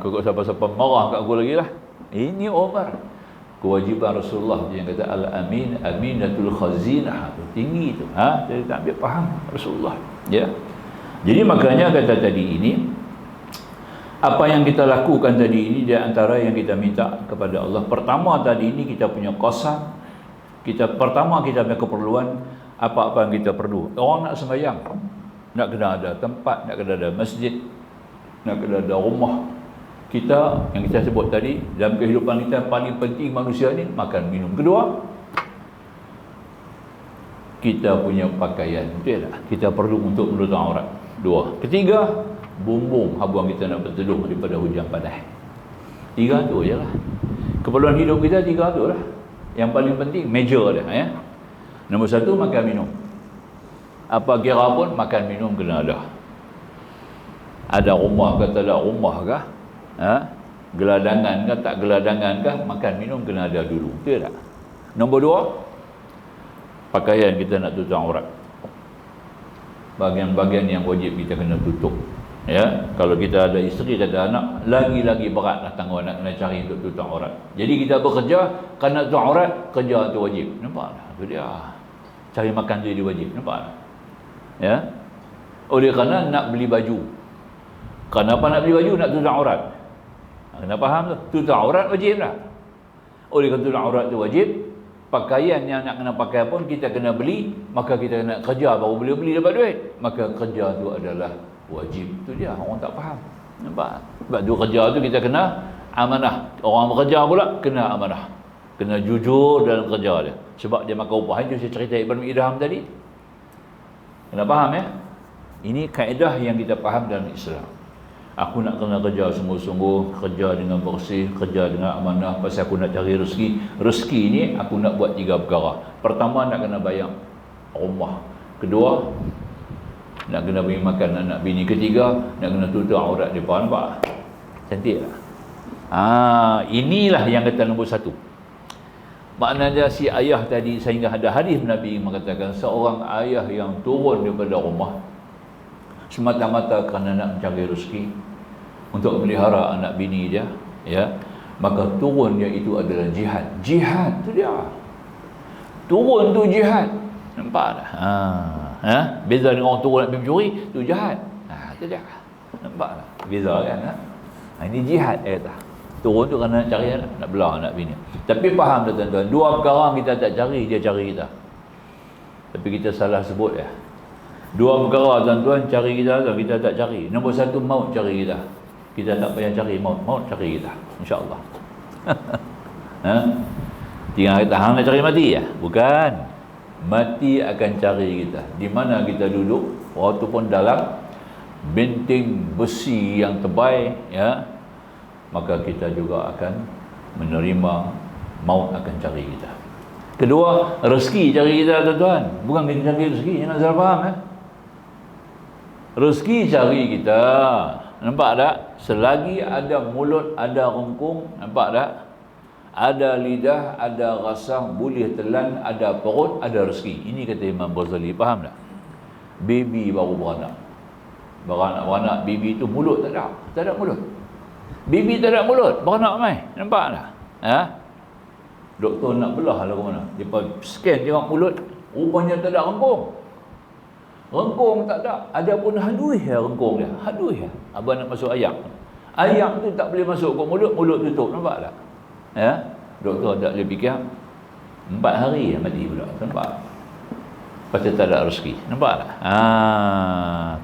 Kok siapa-siapa marah kat aku lagi lah. Ini Umar. Kewajiban Rasulullah yang kata al-amin, aminatul khazinah. Tinggi tu. Jadi tak ambil faham Rasulullah. Ya. Jadi makanya kata tadi ini, Apa yang kita lakukan tadi ini di antara yang kita minta kepada Allah. Pertama tadi ini kita punya qasam. Pertama kita punya keperluan apa-apa yang kita perlu. Orang nak sembahyang, nak kena ada tempat, nak kena ada masjid, nak kena ada rumah. Kita yang kita sebut tadi dalam kehidupan kita paling penting manusia ni makan minum. Kedua, kita punya pakaian, betul tak? Kita perlu untuk menutup aurat. Dua. Ketiga, bumbung habuang kita nak berteduh daripada hujan panas. Tiga tu je lah. Keperluan hidup kita tiga tu lah. Yang paling penting, major dia. Ya? Nombor satu, makan minum. Apa kira pun, makan minum kena ada. Ada rumah ke tak ada rumah ke? Ha? Geladangan ke tak geladangan ke? Makan minum kena ada dulu. Betul tak? Nombor dua, pakaian kita nak tutup aurat. Bahagian-bahagian yang wajib kita kena tutup. Ya, kalau kita ada isteri, ada anak, lagi-lagi beratlah tanggungan nak kena cari untuk tutup aurat. Jadi kita bekerja, kerana tutup aurat, kerja tu wajib. Nampak tak? Itu dia. Cari makan tu jadi wajib. Nampak tak? Ya. Oleh kerana nak beli baju. Kenapa nak beli baju? Nak tutup aurat. Kena faham tu? Tutup aurat wajib tak? Oleh kerana tutup aurat tu wajib, pakaian yang nak kena pakai pun kita kena beli, maka kita kena kerja baru boleh beli dapat duit. Maka kerja tu adalah wajib. Tu dia, orang tak faham. Nampak? Sebab tu kerja tu kita kena amanah. Orang bekerja pula kena amanah. Kena jujur dalam kerja dia. Sebab dia makan upah. Itu saya cerita Ibn Idham tadi. Kena faham ya? Ini kaedah yang kita faham dalam Islam. Aku nak kena kerja sungguh-sungguh, kerja dengan bersih, kerja dengan amanah, pasal aku nak cari rezeki. Rezeki ni aku nak buat 3 perkara. Pertama, nak kena bayar rumah. Kedua, nak kena bagi makan anak bini. Ketiga, nak kena tutup aurat mereka. Nampak? Cantik tak? Inilah yang kata nombor 1. Maknanya si ayah tadi, sehingga ada hadis Nabi mengatakan seorang ayah yang turun daripada rumah semata-mata kerana nak mencari rezeki untuk melihara anak bini dia, ya, maka turunnya itu adalah jihad. Jihad tu dia. Turun tu jihad. Nampak tak? Beza dengan orang turun nak pergi mencuri, tu jihad. Tu dia. Nampak tak? Beza kan? Ini jihad tak? Turun tu kerana nak cari nak belah anak bini. Tapi faham tak tuan-tuan? 2 perkara kita tak cari, dia cari kita. Tapi kita salah sebut ya. 2 perkara tuan-tuan cari kita tak cari. Nombor 1, maut cari kita. Kita tak payah cari maut, maut cari kita. InsyaAllah. Tinggal kita hang nak cari mati ya? Bukan. Mati akan cari kita. Di mana kita duduk, waktu pun dalam benting besi yang tebal, ya, maka kita juga akan menerima maut akan cari kita. Kedua, rezeki cari kita tuan-tuan. Bukan kita cari rezeki, jangan salah faham ya. Rezeki cari kita. Nampak tak? Selagi ada mulut, ada rengkung, nampak tak? Ada lidah, ada rasa, boleh telan, ada perut, ada rezeki. Ini kata Imam Ghazali. Faham tak? Baby baru beranak. Beranak baby itu mulut tak ada. Tak ada mulut. Baby tak ada mulut, beranak mai. Nampak tak? Doktor nak belah lah ke mana. Dia scan tengok mulut, rupanya tak ada rengkung. Rengkung tak ada. Ada pun haduih ya rengkung dia. Haduih ya. Abang nak masuk ayak. Ayak tu tak boleh masuk ke mulut, mulut tutup. Nampak tak? Ya. Doktor tak boleh fikir 4 hari mati pula. Nampak? Pasal tak ada rezeki. Nampak tak?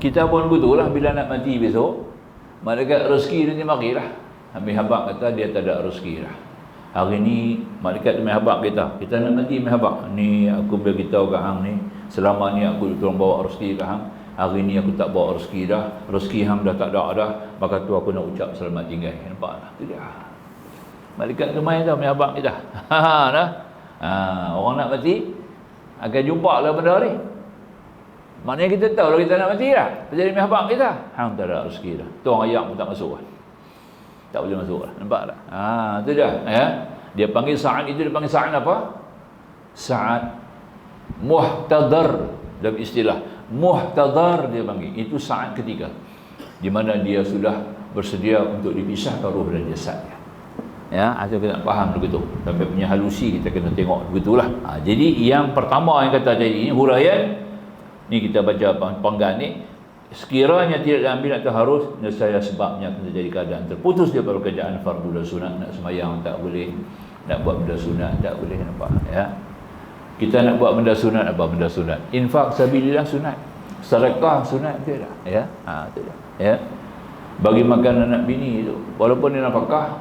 Kita pun betul lah bila nak mati besok. Malaikat rezeki nanti marilah. Ambil habaq kata dia tak ada rezeki lah. Hari ni malaikat ambil habaq kita nak mati ambil habaq. Ni aku beritahu kat hang ni, selama ni aku tolong bawa rezeki kat hang. Hari ni aku tak bawa rezeki dah. Rezeki hang dah tak ada dah. Maka tu aku nak ucap selamat tinggal. Nampak tak? Tu dia. Malaikat tu main tau ambil habaq kita. Orang nak mati akan jumpa lah benda ni. Maknanya kita tahu kalau kita nak mati lah. Pasal dia habaq kita. Hang tak ada rezeki dah. Tuang ayak pun tak masuk lah. Tak boleh masuk lah. Nampak tak? Tu dia. Ya? Dia panggil saat itu, dia panggil saat apa? Saat muhtadar. Dalam istilah muhtadar dia panggil. Itu saat ketiga. Di mana dia sudah bersedia untuk dipisahkan roh dan jasadnya. Ya, asal kita nak faham begitu. Sampai punya halusi kita kena tengok begitulah. Jadi yang pertama yang kata tadi ini huraian ni kita baca panggan ni, sekiranya tidak diambil atau harus, nescaya sebabnya akan terjadi keadaan terputus daripada kerjaan fardu dan sunat. Nak semayang tak boleh, nak buat benda sunat tak boleh, nampak ya. Kita nak buat benda sunat, apa benda sunat? Infak sabilillah sunat, sedekah sunat, betul tak? Ya, betul tak? Ya. Bagi makan anak bini itu, walaupun dia nafkah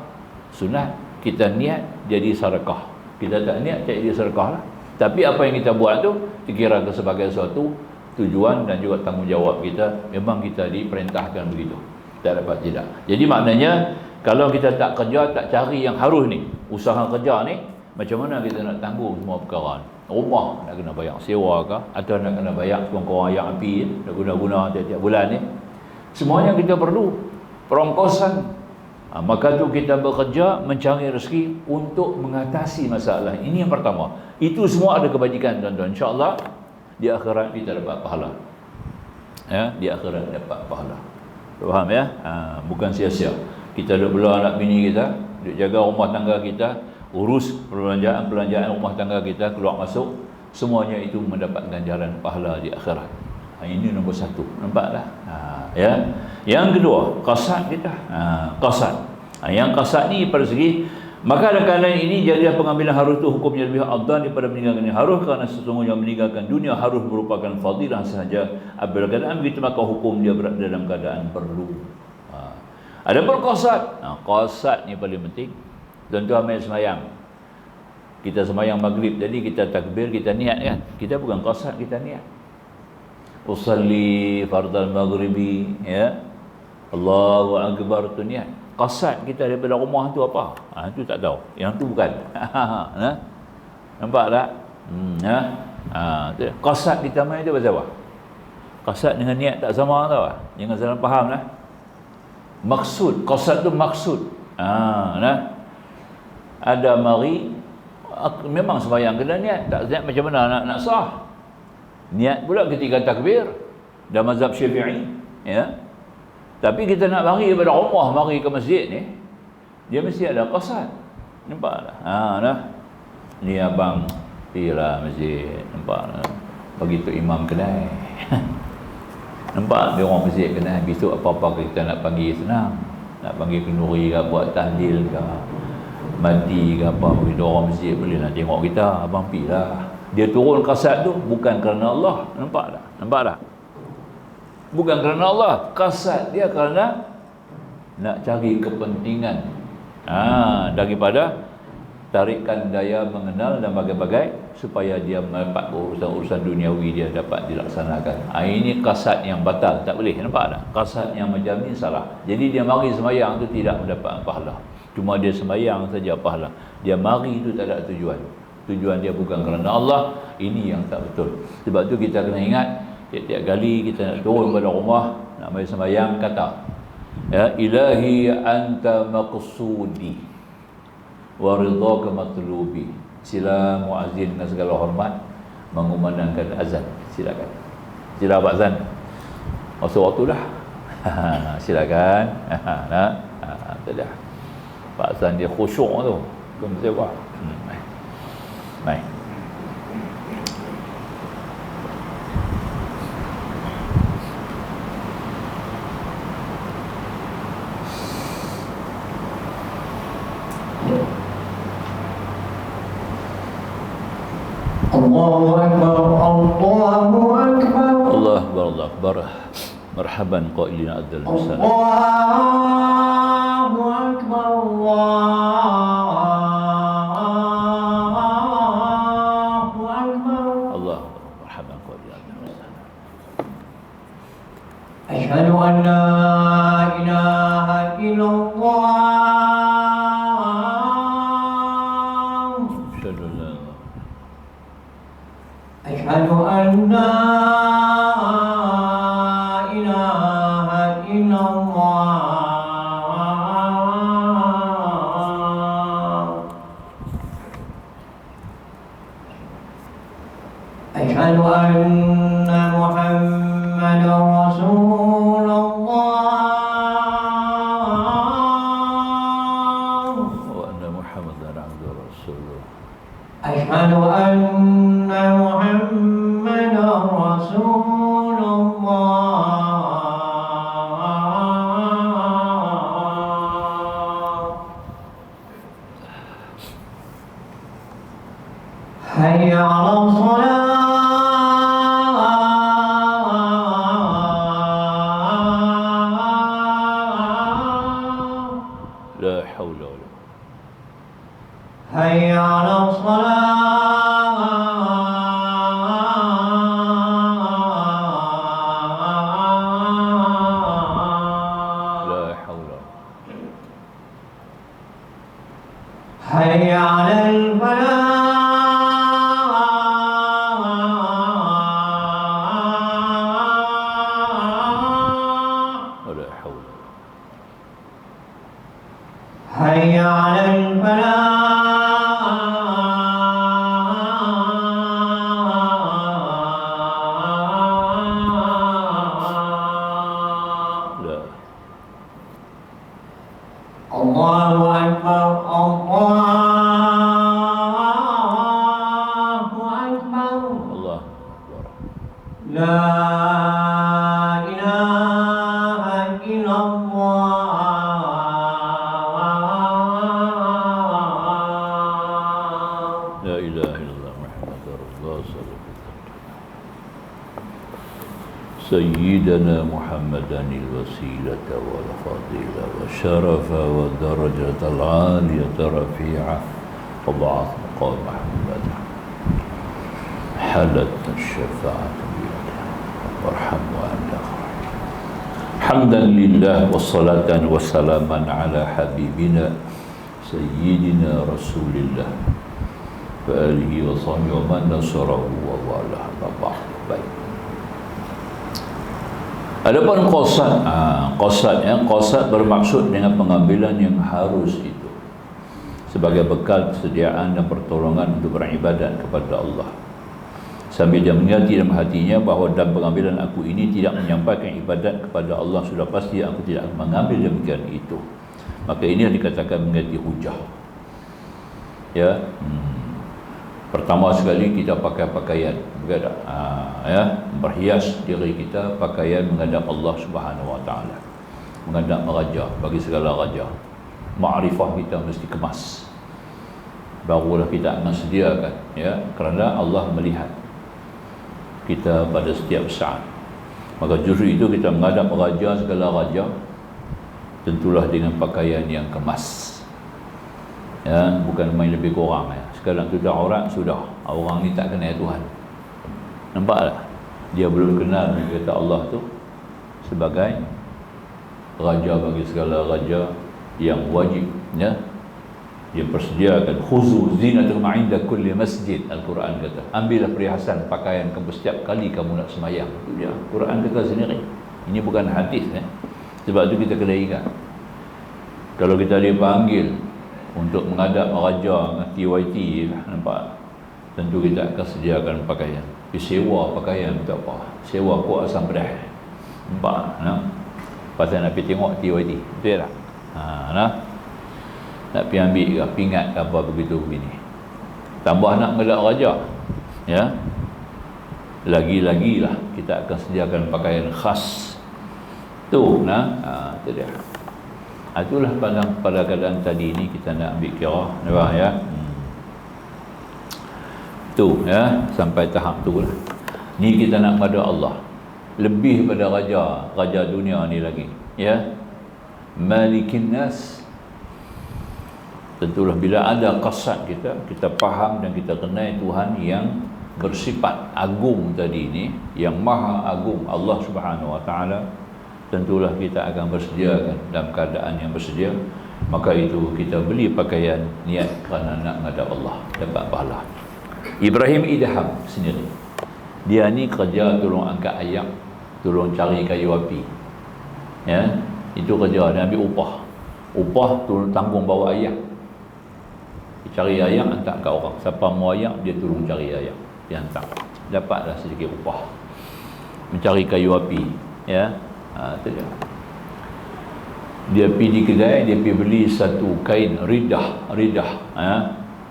sunat, kita niat jadi sedekah. Kita tak niat tak jadi sedekah lah. Tapi apa yang kita buat tu dikira sebagai suatu tujuan dan juga tanggungjawab kita. Memang kita diperintahkan begitu, tak dapat tidak. Jadi maknanya kalau kita tak kerja, tak cari yang harus ni, usaha kerja ni, macam mana kita nak tanggung semua perkara ni? Rumah nak kena bayar sewa ke, atau nak kena bayar kurang-kurang ayam api nak guna-guna tiap-tiap bulan ni, semuanya kita perlu perongkosan. Maka tu kita bekerja mencari rezeki untuk mengatasi masalah ini. Yang pertama, itu semua ada kebajikan tuan-tuan. InsyaAllah di akhirat kita dapat pahala ya, di akhirat dapat pahala. Faham ya? Bukan sia-sia kita duduk bela anak bini kita, duduk jaga rumah tangga kita, urus perbelanjaan rumah tangga kita, keluar masuk, semuanya itu mendapat ganjaran pahala di akhirat. Ini nombor satu, nampak tak? Ya. Yang kedua, qasad kita. Qasad. Yang qasad ni pada segi, maka kerana ini jadilah pengambilan harus itu hukumnya lebih afdal daripada meninggalkan yang harus, kerana sesungguhnya meninggalkan dunia harus merupakan fadilah sahaja. Apabila keadaan begitu, maka hukum dia berada dalam keadaan perlu. Ada pun qasad. Qasad ni paling penting. Tuan-tuan main semayang, kita semayang maghrib tadi, kita takbir, kita niat kan? Kita bukan qasad, kita niat. Usalli fardal maghribi, ya, Allahu akbar, tu niat. Qasad kita daripada rumah tu apa? Itu tak tahu. Yang tu bukan. Nampak tak? Qasad di taman itu pasal apa? Qasad dengan niat tak sama tau. Jangan salah faham lah. Maksud, qasad tu maksud. Ada mari memang sembahyang kena niat. Tak niat macam mana nak sah? Niat pula ketika takbir dan mazhab Syafi'i, ya. Tapi kita nak mari daripada rumah mari ke masjid ni, dia mesti ada qasad. Nampak tak? Ni abang pergilah masjid, nampak tak? Begitu imam kedai. Nampak dia orang masjid kedai, besok apa-apa kita nak panggil senang. Nak panggil kenduri ke, buat tahlil ke, mati ke apa, begitu orang masjid boleh nak tengok kita, abang pergilah. Dia turun qasad tu bukan kerana Allah. Nampak tak? Nampak tak? Bukan kerana Allah. Qasad dia kerana nak cari kepentingan daripada tarikan daya mengenal dan bagai-bagai, supaya dia mendapat urusan-urusan duniawi dia dapat dilaksanakan. Ini qasad yang batal, tak boleh. Nampak tak? Qasad yang macam ni salah. Jadi dia mari sembahyang tu tidak mendapat pahala. Cuma dia sembahyang saja pahala. Dia mari tu tak ada tujuan. Tujuan dia bukan kerana Allah. Ini yang tak betul. Sebab tu kita kena ingat, tiap-tiap kali kita nak turun pada rumah, nak mari sembahyang, kata, ya ilahi anta maqsudi wa ridhaka matlubi. Sila muazzin dengan segala hormat mengumandangkan azan. Silakan. Sila Pak Azan. Masuk waktu dah. Silakan. Dah. Pak Azan dia khusyuk tu. Kau mesti buat. Baik. Allahu Akbar, Allahu Akbar. Allah Akbar, Allah Akbar. Marhaban qailina adzal misal. Allahu Akbar, Allahu Akbar. Allah marhaban qailina adzal misal. Asyhadu an la ilaha illallah. Asyhadu an la ilaha illallah. Asyhadu anna Muhammadar Rasulullah. Wa anna Muhammadar abduhu wa rasuluh. Asyhadu anna Muhammadar Rasulullah. حي على الصلاة لا حول ولا حي على الصلاة لا حول ولا حي على الفلاح ولا حول حي على الفلاح لا الله أكبر الله أكبر الله أكبر لا إله إلا الله لا إله إلا الله محمد رسول الله صلى الله عليه وسلم سيدنا محمدا الوسيلة والفضيلة والشرف والدرجة العالية رفيعة وبعث مقام محمد حلت الشفاعة بيده وارحم وأنت خير حمدا لله والصلاة وسلاما على حبيبنا سيدنا رسول الله وآله وصحبه ومن نصره ووالاه بعد. Baik. Adapun qasad, qasad bermaksud dengan pengambilan yang harus itu sebagai bekal kesediaan dan pertolongan untuk beribadat kepada Allah. Sambil dia mengerti dalam hatinya bahawa dalam pengambilan aku ini tidak menyampaikan ibadat kepada Allah, sudah pasti aku tidak akan mengambil demikian itu. Maka ini yang dikatakan mengerti hujah. Ya. Pertama sekali kita pakai pakaian menghadap, berhias diri kita pakaian menghadap Allah Subhanahu Wa Taala, menghadap raja, bagi segala raja. Ma'rifah kita mesti kemas, barulah kita akan sediakan, ya, kerana Allah melihat kita pada setiap saat. Maka justru itu kita menghadap raja, segala raja, tentulah dengan pakaian yang kemas, ya, bukan main lebih kurang, ya. Sekarang tutup aurat sudah, orang ni tak kenal Tuhan. Nampak tak? Dia belum kenal kata Allah tu sebagai raja bagi segala raja yang wajib, ya. Dia persediakan khuzu zinatul ma'inda kulli masjid. Al-Quran kata, ambillah perhiasan pakaian kamu setiap kali kamu nak semayang. Itu dia, Quran kata sendiri. Ini bukan hadis, ya. Sebab tu kita kena ingat, kalau kita dipanggil untuk menghadap raja dengan TYT, nampak, tentu kita akan sediakan pakaian. Sewa pakaian tak apa, sewa kuat asam pedas, nampak, nah? Pasal nak pergi tengok TYT, betul tak? Nah, nak pergi ambil ke pingat ke apa begitu begini, tambah nak menghadap raja, ya, lagi-lagilah kita akan sediakan pakaian khas tu, nah, itu dia. Itulah pada keadaan tadi ini kita nak ambil kira, nampak, ya. Tu, ya, sampai tahap tu lah. Ni kita nak pada Allah lebih pada raja dunia ni lagi, ya, malikin nas. Tentulah bila ada qasad kita faham dan kita kenal Tuhan yang bersifat agung tadi ini, yang maha agung, Allah Subhanahu Wa Taala, tentulah kita akan bersediakan dalam keadaan yang bersedia. Maka itu kita beli pakaian niat kerana nak menghadap Allah, dapat pahala. Ibrahim idham sendiri, dia ni kerja tolong angkat ayak, tolong cari kayu api, ya, itu kerja. Dia ambil upah tolong tanggung bawa ayak, dia cari ayak hantar kat orang, siapa mau ayak dia tolong cari ayak, dia hantar, dapatlah sedikit upah. Mencari kayu api, ya. Itu dia. Dia pergi di kedai, dia pergi beli satu kain ridah, ridah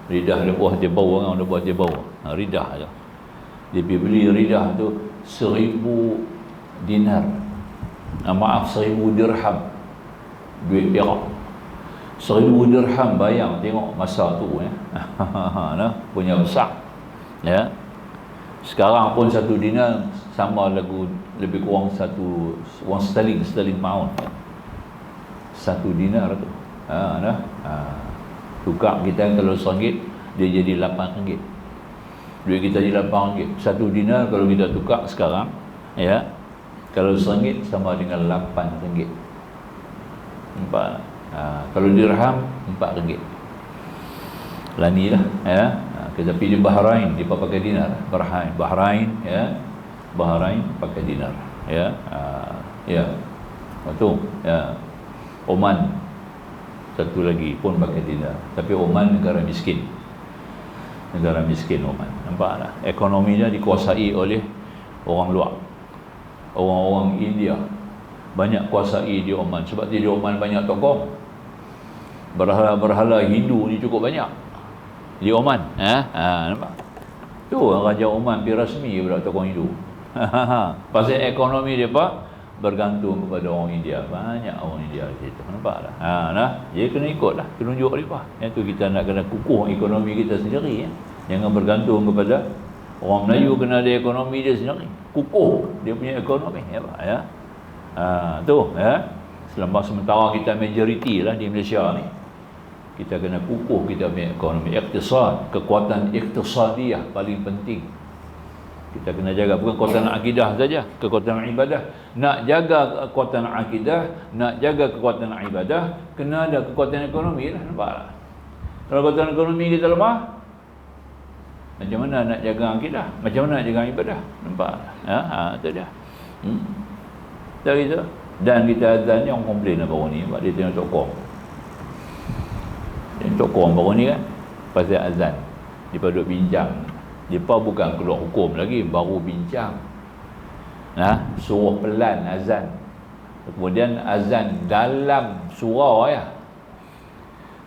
dia buah dia bau, orang dia buah dia bau, ridah aja. Dia pergi beli ridah tu 1000 dinar, maaf 1000 dirham, duit Perak. 1000 dirham, bayang tengok masa tu, ya. Nah, punya besar. Ya. Sekarang pun 1 dinar sama lagu lebih kurang wang sterling pound. 1 dinar tu. Tukar kita kalau RM1 dia jadi RM8. Duit kita jadi RM8. 1 dinar kalau kita tukar sekarang, ya, kalau RM1 sama dengan RM8. Nampak? Kalau dirham RM4. Lani lah, ya. Kita pilih Bahrain, dia pakai dinar. Bahrain, ya. Bahrain pakai dinar, ya. Ya. Betul, ya. Oman satu lagi pun pakai dinar. Tapi Oman negara miskin. Negara miskin Oman. Nampak tak? Ekonominya dikuasai oleh orang luar. Orang-orang India banyak kuasai di Oman. Sebab di Oman banyak tokoh. Berhala-berhala Hindu ni cukup banyak di Oman. Nampak? Tu Raja Oman pergi rasmi pula tokoh Hindu. Pasal ekonomi dia bergantung kepada orang India. Banyak orang India di situ. Nampak tak? Dia kena ikutlah tunjuk dia. Yang tu kita nak kena kukuh ekonomi kita sendiri, ya. Jangan bergantung kepada orang Melayu. Kena ada ekonomi dia sendiri. Kukuh dia punya ekonomi, ya. Tu, ya. Selama sementara kita majoriti lah di Malaysia ni, kita kena kukuh kita punya ekonomi. Iktisad, kekuatan iktisadiyah paling penting. Kita kena jaga, bukan kekuatan akidah saja, kekuatan ibadah. Nak jaga kekuatan akidah, nak jaga kekuatan ibadah, kena ada kekuatan ekonomi lah. Nampak tak? Kalau kekuatan ekonomi kita lemah, macam mana nak jaga akidah? Macam mana nak jaga ibadah? Nampak tak? Itu dia. Tak gitu. Dan kita azan ni orang komplain baru ni, sebab dia tengok sokong. Dia sokong baru ni kan, pasal azan. Dia duduk bincang. Dia bukan keluar hukum lagi, baru bincang. Suruh pelan azan. Kemudian azan dalam surau, ya.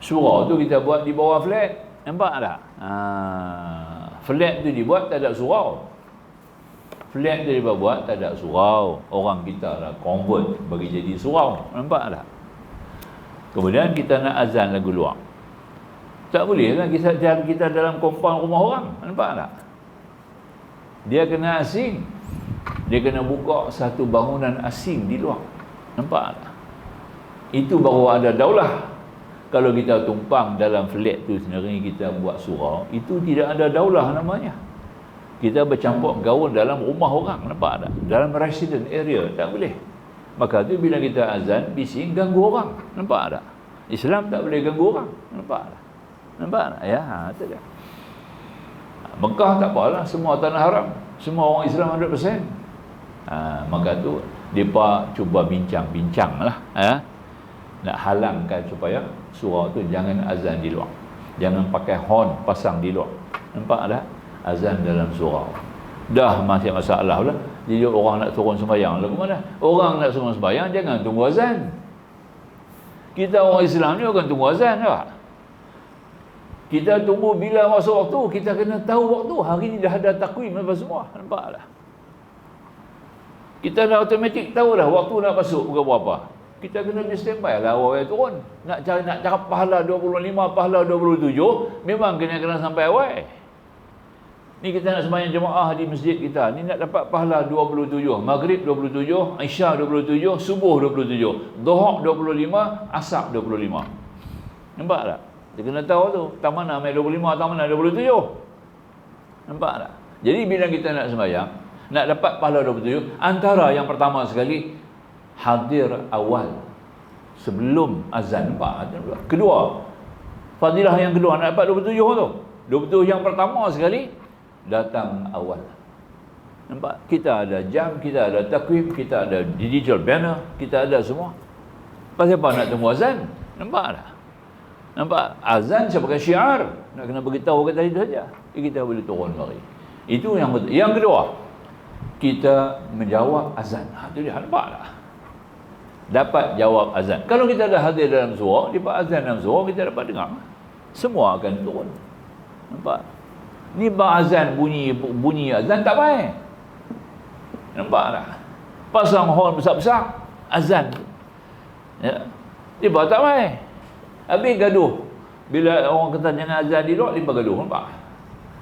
Surau tu kita buat di bawah flat. Nampak tak? Flat tu dibuat tak ada surau. Flat tu dibuat tak ada surau. Orang kita lah convert bagi jadi surau. Nampak tak? Kemudian kita nak azan lagu luar. Tak boleh kan kita dalam kompon rumah orang. Nampak tak? Dia kena asing. Dia kena buka satu bangunan asing di luar. Nampak tak? Itu baru ada daulah. Kalau kita tumpang dalam flat tu sendiri, kita buat surau, itu tidak ada daulah namanya. Kita bercampur gaul dalam rumah orang. Nampak tak? Dalam resident area. Tak boleh. Maka tu bila kita azan, bising ganggu orang. Nampak tak? Islam tak boleh ganggu orang. Nampak tak? Nampak tak? Ya, itu dia. Mekah tak apalah, semua tanah haram. Semua orang Islam 100%. Maka tu mereka cuba bincang-bincang lah, nak halangkan supaya surau tu jangan azan di luar. Jangan pakai horn pasang di luar. Nampak tak? Azan dalam surau. Dah masih masalah lah. Jadi orang nak turun sembahyang lagu mana? Orang nak turun sembahyang jangan tunggu azan. Kita orang Islam ni akan tunggu azan tak? Kita tunggu bila masuk waktu, kita kena tahu waktu. Hari ni dah ada takwim apa semua. Nampak tak? Kita dah automatik tahu dah waktu nak masuk pukul berapa. Kita kena di standby lah awal turun. Nak cakap pahala 25, pahala 27, memang kena sampai awal. Ni kita nak sembahyang jemaah di masjid kita. Ni nak dapat pahala 27. Maghrib 27, Isya 27, Subuh 27, Dhuhr 25, Asar 25. Nampak tak? Dia kena tahu tu, tak mana main 25, tak mana 27. Nampak tak? Jadi bila kita nak sembahyang, nak dapat pahala 27, antara yang pertama sekali, hadir awal sebelum azan. Nampak? Kedua, fadilah yang kedua nak dapat 27 tu. 27 yang pertama sekali, datang awal. Nampak? Kita ada jam, kita ada takwim, kita ada digital banner, kita ada semua. Pasal apa nak tunggu azan? Nampak tak? Nampak? Azan sebagai syiar. Nak kena beritahu kat tadi saja. Kita boleh turun mari. Itu yang betul. Yang kedua, kita menjawab azan. Itu dia. Nampak tak? Dapat jawab azan. Kalau kita dah hadir dalam surau, dapat azan dalam surau, kita dapat dengar. Semua akan turun. Nampak? Ni azan bunyi azan tak baik. Nampak tak? Pasang horn besar-besar, azan. Ya. Dia tak baik. Habis gaduh. Bila orang kata jangan azan di luar, dia gaduh. Nampak?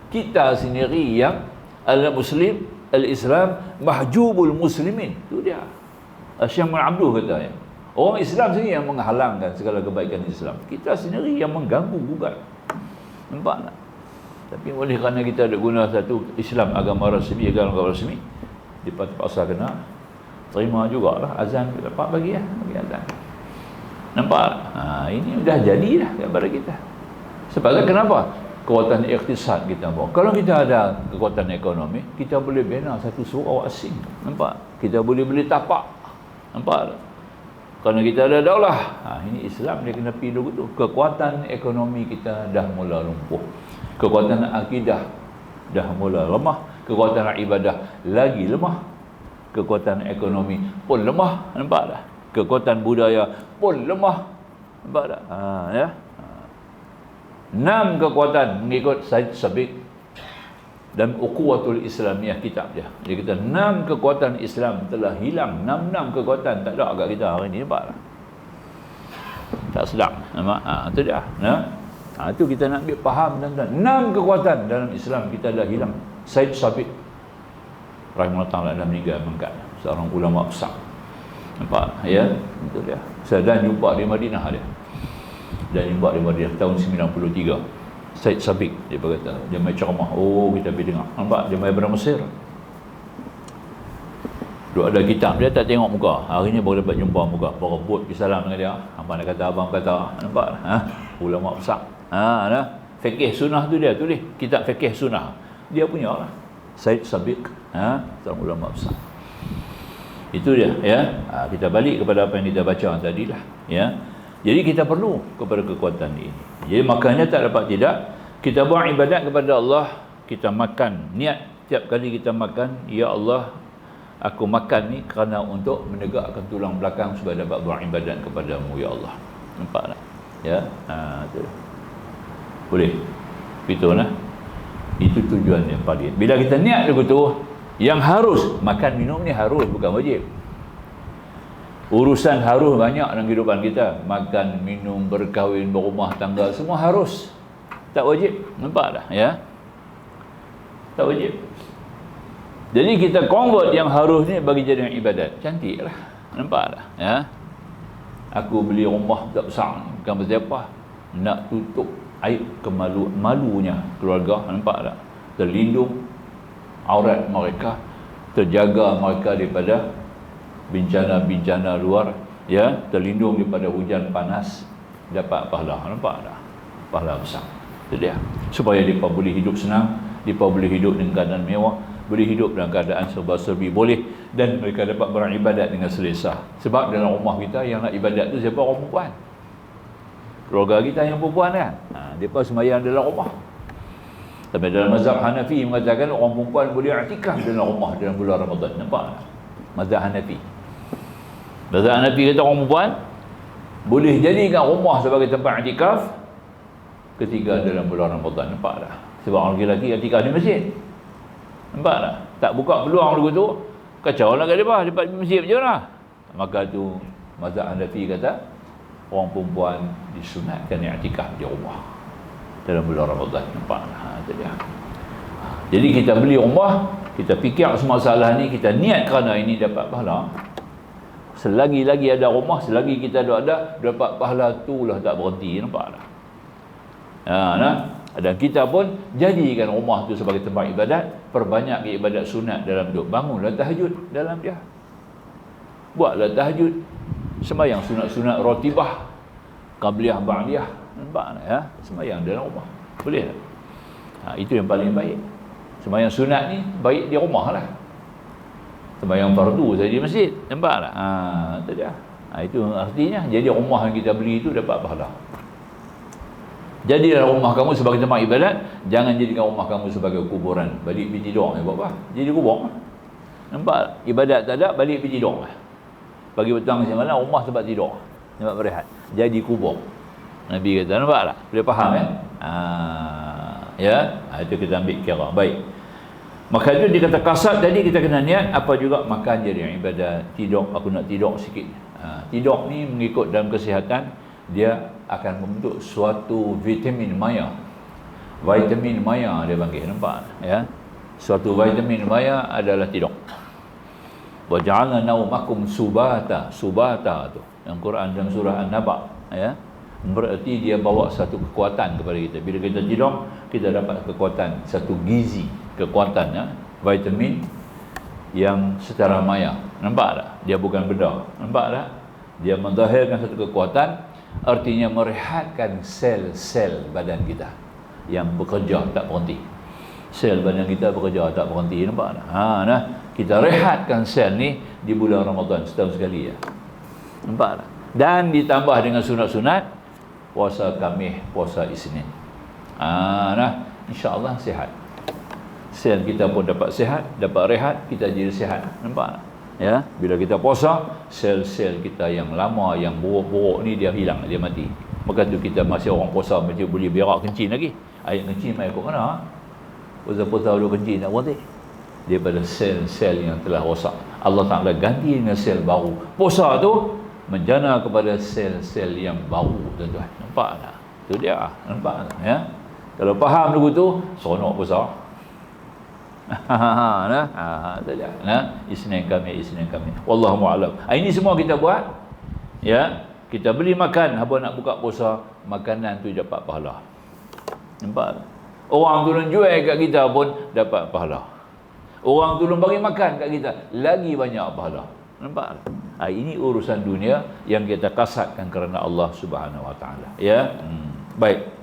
Kita sendiri yang al-muslim, al-Islam mahjubul muslimin. Itu dia. Syekh Muhammad Abduh kata ya. Orang Islam sendiri yang menghalangkan segala kebaikan Islam. Kita sendiri yang mengganggu gugat. Nampak tak? Tapi oleh kerana kita ada guna satu Islam agama rasmi, dia terpaksa kena terima jugalah azan dapat bagi azan. Nampak? Ini dah jadilah kepada kita. Sebab kenapa? Kekuatan ikhtisad kita bawa. Kalau kita ada kekuatan ekonomi, kita boleh bina satu surau asing. Nampak? Kita boleh beli tapak. Nampak? Kerana kita ada daulah. Ini Islam dia kena pergi dulu tu. Kekuatan ekonomi kita dah mula lumpuh. Kekuatan akidah dah mula lemah. Kekuatan ibadah lagi lemah. Kekuatan ekonomi pun lemah. Nampak tak? Kekuatan budaya pun lemah. Nampak tak? Ya. 6 kekuatan mengikut Said Sabiq dan Ukhuwatul Islamiyah kitab dia. Dia kata 6 kekuatan Islam telah hilang. 6 kekuatan tak ada agak kita hari ni. Nampak tak? Tak sedap. Nampak? Itu dia. Itu kita nak ambil faham tuan-tuan. 6 kekuatan dalam Islam kita dah hilang. Said Sabiq rahimahullah ta'ala dah meninggal mengangkat. Seorang ulama besar. Nampak? Ya? Itu dia. Saya dah jumpa di Madinah dia. Dan jumpa di Madinah tahun 93. Said Sabiq dia berkata, dia main ceramah. Oh, kita pergi dengar. Nampak? Dia main daripada Mesir. Duk ada kitab, dia tak tengok muka. Hari ni baru dapat jumpa muka. Baru buat pergi salam dengan dia. Abang nak kata, abang kata. Nampak? Ulama besar. Fiqh sunnah tu dia tulis. Kitab fiqh sunnah. Dia punya lah. Said Sabiq. Seorang ulama besar. Itu dia, ya. Kita balik kepada apa yang kita baca tadi lah, ya. Jadi kita perlu kepada kekuatan ini. Jadi makanya tak dapat tidak kita buat ibadat kepada Allah. Kita makan, niat tiap kali kita makan, ya Allah, aku makan ni kerana untuk menegakkan tulang belakang supaya dapat buat ibadat kepadamu, ya Allah. Nampak tak? Ya. Tu. Boleh. Begitu lah. Itu tujuan yang paling. Bila kita niat begitu, yang harus makan minum ni harus, bukan wajib. Urusan harus banyak dalam kehidupan kita. Makan, minum, berkahwin, berumah tangga, semua harus. Tak wajib. Nampak tak? Ya. Tak wajib. Jadi kita convert yang harus ni bagi jadi ibadat. Cantik lah. Nampak tak? Ya. Aku beli rumah tak besar ni. Bukan pasal apa. Nak tutup aib malunya keluarga. Nampak tak? Terlindung aurat mereka, terjaga mereka daripada bencana-bencana luar, ya, terlindung daripada hujan panas, dapat pahala. Nampak tak? Pahala besar. Itu dia. Supaya mereka boleh hidup senang, mereka boleh hidup dengan keadaan mewah, boleh hidup dalam keadaan serba-serbi boleh, dan mereka dapat beribadat dengan selesa. Sebab dalam rumah kita yang nak ibadat tu siapa? Orang perempuan. Keluarga kita yang perempuan kan. Mereka sembahyang dalam rumah. Tapi dalam mazhab Hanafi mengatakan orang perempuan boleh i'tikaf dalam rumah dalam bulan Ramadan. Nampak tak? Mazhab Hanafi. Mazhab Hanafi kata orang perempuan boleh jadikan rumah sebagai tempat i'tikaf ketika dalam bulan Ramadan. Nampak tak? Sebab orang lelaki i'tikaf di masjid. Nampak tak? Tak buka peluang dulu tu, kacau lah kat mereka. Dapat di masjid macam mana? Maka tu mazhab Hanafi kata orang perempuan disunatkan i'tikaf di rumah dalam bulan Ramadan. Nampak? Itu dia. Jadi kita beli rumah, kita fikir semua masalah ni, kita niat kerana ini dapat pahala. Selagi-lagi ada rumah, selagi kita ada dapat pahala tu lah, tak berhenti. Nampak tak? Dan kita pun jadikan rumah tu sebagai tempat ibadat. Perbanyak ibadat sunat dalam hidup. Bangunlah tahajud dalam dia. Buatlah tahajud. Sembahyang sunat-sunat ratibah, qabliyah, ba'diyah. Nampak tak? Ya? Sembahyang dalam rumah. Boleh tak? Itu yang paling baik. Sembahyang sunat ni baik di rumah lah. Sembahyang fardu saya di masjid. Nampak tak? Itu dia. Itu artinya jadi rumah yang kita beli itu dapat pahala. Jadilah rumah kamu sebagai tempat ibadat. Jangan jadikan rumah kamu sebagai kuburan. Balik pergi tidur ni buat apa? Jadi kubur. Nampak? Ibadat tak ada, balik pergi tidur. Pagi petang macam mana rumah tempat tidur, tempat berehat. Jadi kubur. Nabi kata, nampak tak? Boleh faham kan? Ya, itu kita ambil kira. Baik. Maka itu dia kata kasat tadi kita kena niat, apa juga makan jadi ibadat. Tidur, aku nak tidur sikit. Tidur ni mengikut dalam kesihatan, dia akan membentuk suatu vitamin maya. Vitamin maya dia panggil, nampak? Ya. Suatu vitamin maya adalah tidur. Wa ja'alna naumakum subata. Subata tu yang Quran dalam surah An-Naba, ya. Berarti dia bawa satu kekuatan kepada kita. Bila kita tidur, kita dapat kekuatan, satu gizi, kekuatan, ya, vitamin yang secara maya. Nampak tak? Dia bukan benda. Nampak tak? Dia menzahirkan satu kekuatan, artinya merehatkan sel-sel badan kita yang bekerja tak berhenti. Sel badan kita bekerja tak berhenti, nampak tak? Nah, kita rehatkan sel ni di bulan Ramadan setahun sekali, ya. Nampak tak? Dan ditambah dengan sunat-sunat, puasa Khamis, puasa Isnin. Nah, insya-Allah sihat. Sel kita pun dapat sihat, dapat rehat, kita jadi sihat. Nampak tak? Ya, bila kita puasa, sel-sel kita yang lama, yang buruk-buruk ni dia hilang, dia mati. Maka tu kita masih orang puasa masih boleh berak kencing lagi. Air kencing mai kok kena. Puasa-puasa dulu kencing tak berhenti. Daripada sel-sel yang telah rosak, Allah Ta'ala ganti dengan sel baru. Puasa tu menjana kepada sel-sel yang baru, tuan-tuan. Nampak tak? Itu dia. Nampak tak? Ya. Kalau faham dulu tu, seronok puasa. Isnin Khamis. Wallahu a'lam. Ini semua kita buat, ya. Kita beli makan, haba nak buka puasa, makanan tu dapat pahala. Nampak? Orang tolong jual kat kita pun dapat pahala. Orang tolong bagi makan kat kita, lagi banyak pahala. Nampak? Ini urusan dunia yang kita kasatkan kerana Allah Subhanahu Wa Taala, ya. Baik.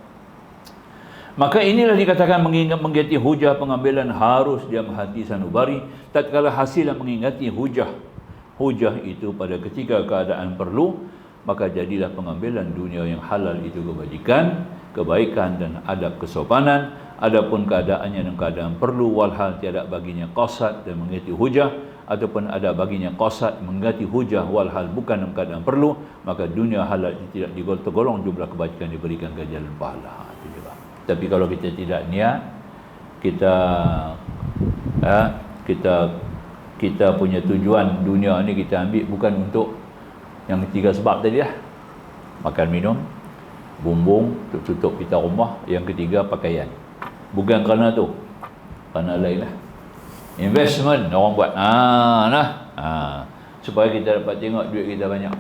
Maka inilah dikatakan menggati hujah pengambilan harus diam hati sanubari tatkala hasil mengingati hujah. Hujah itu pada ketika keadaan perlu, maka jadilah pengambilan dunia yang halal itu kebajikan, kebaikan dan adab kesopanan. Adapun keadaannya dalam keadaan perlu walhal tiada baginya qasad dan mengingati hujah, ataupun ada baginya qasad mengingati hujah walhal bukan dalam keadaan perlu, maka dunia halal itu tidak digolong jumlah kebajikan diberikan ke jalan pahala. Tapi kalau kita tidak niat, kita punya tujuan dunia ni kita ambil bukan untuk yang tiga sebab tadi lah. Makan minum, bumbung, tutup pita rumah. Yang ketiga pakaian. Bukan kerana tu, kerana lain lah. Investment orang buat. Supaya kita dapat tengok duit kita banyak.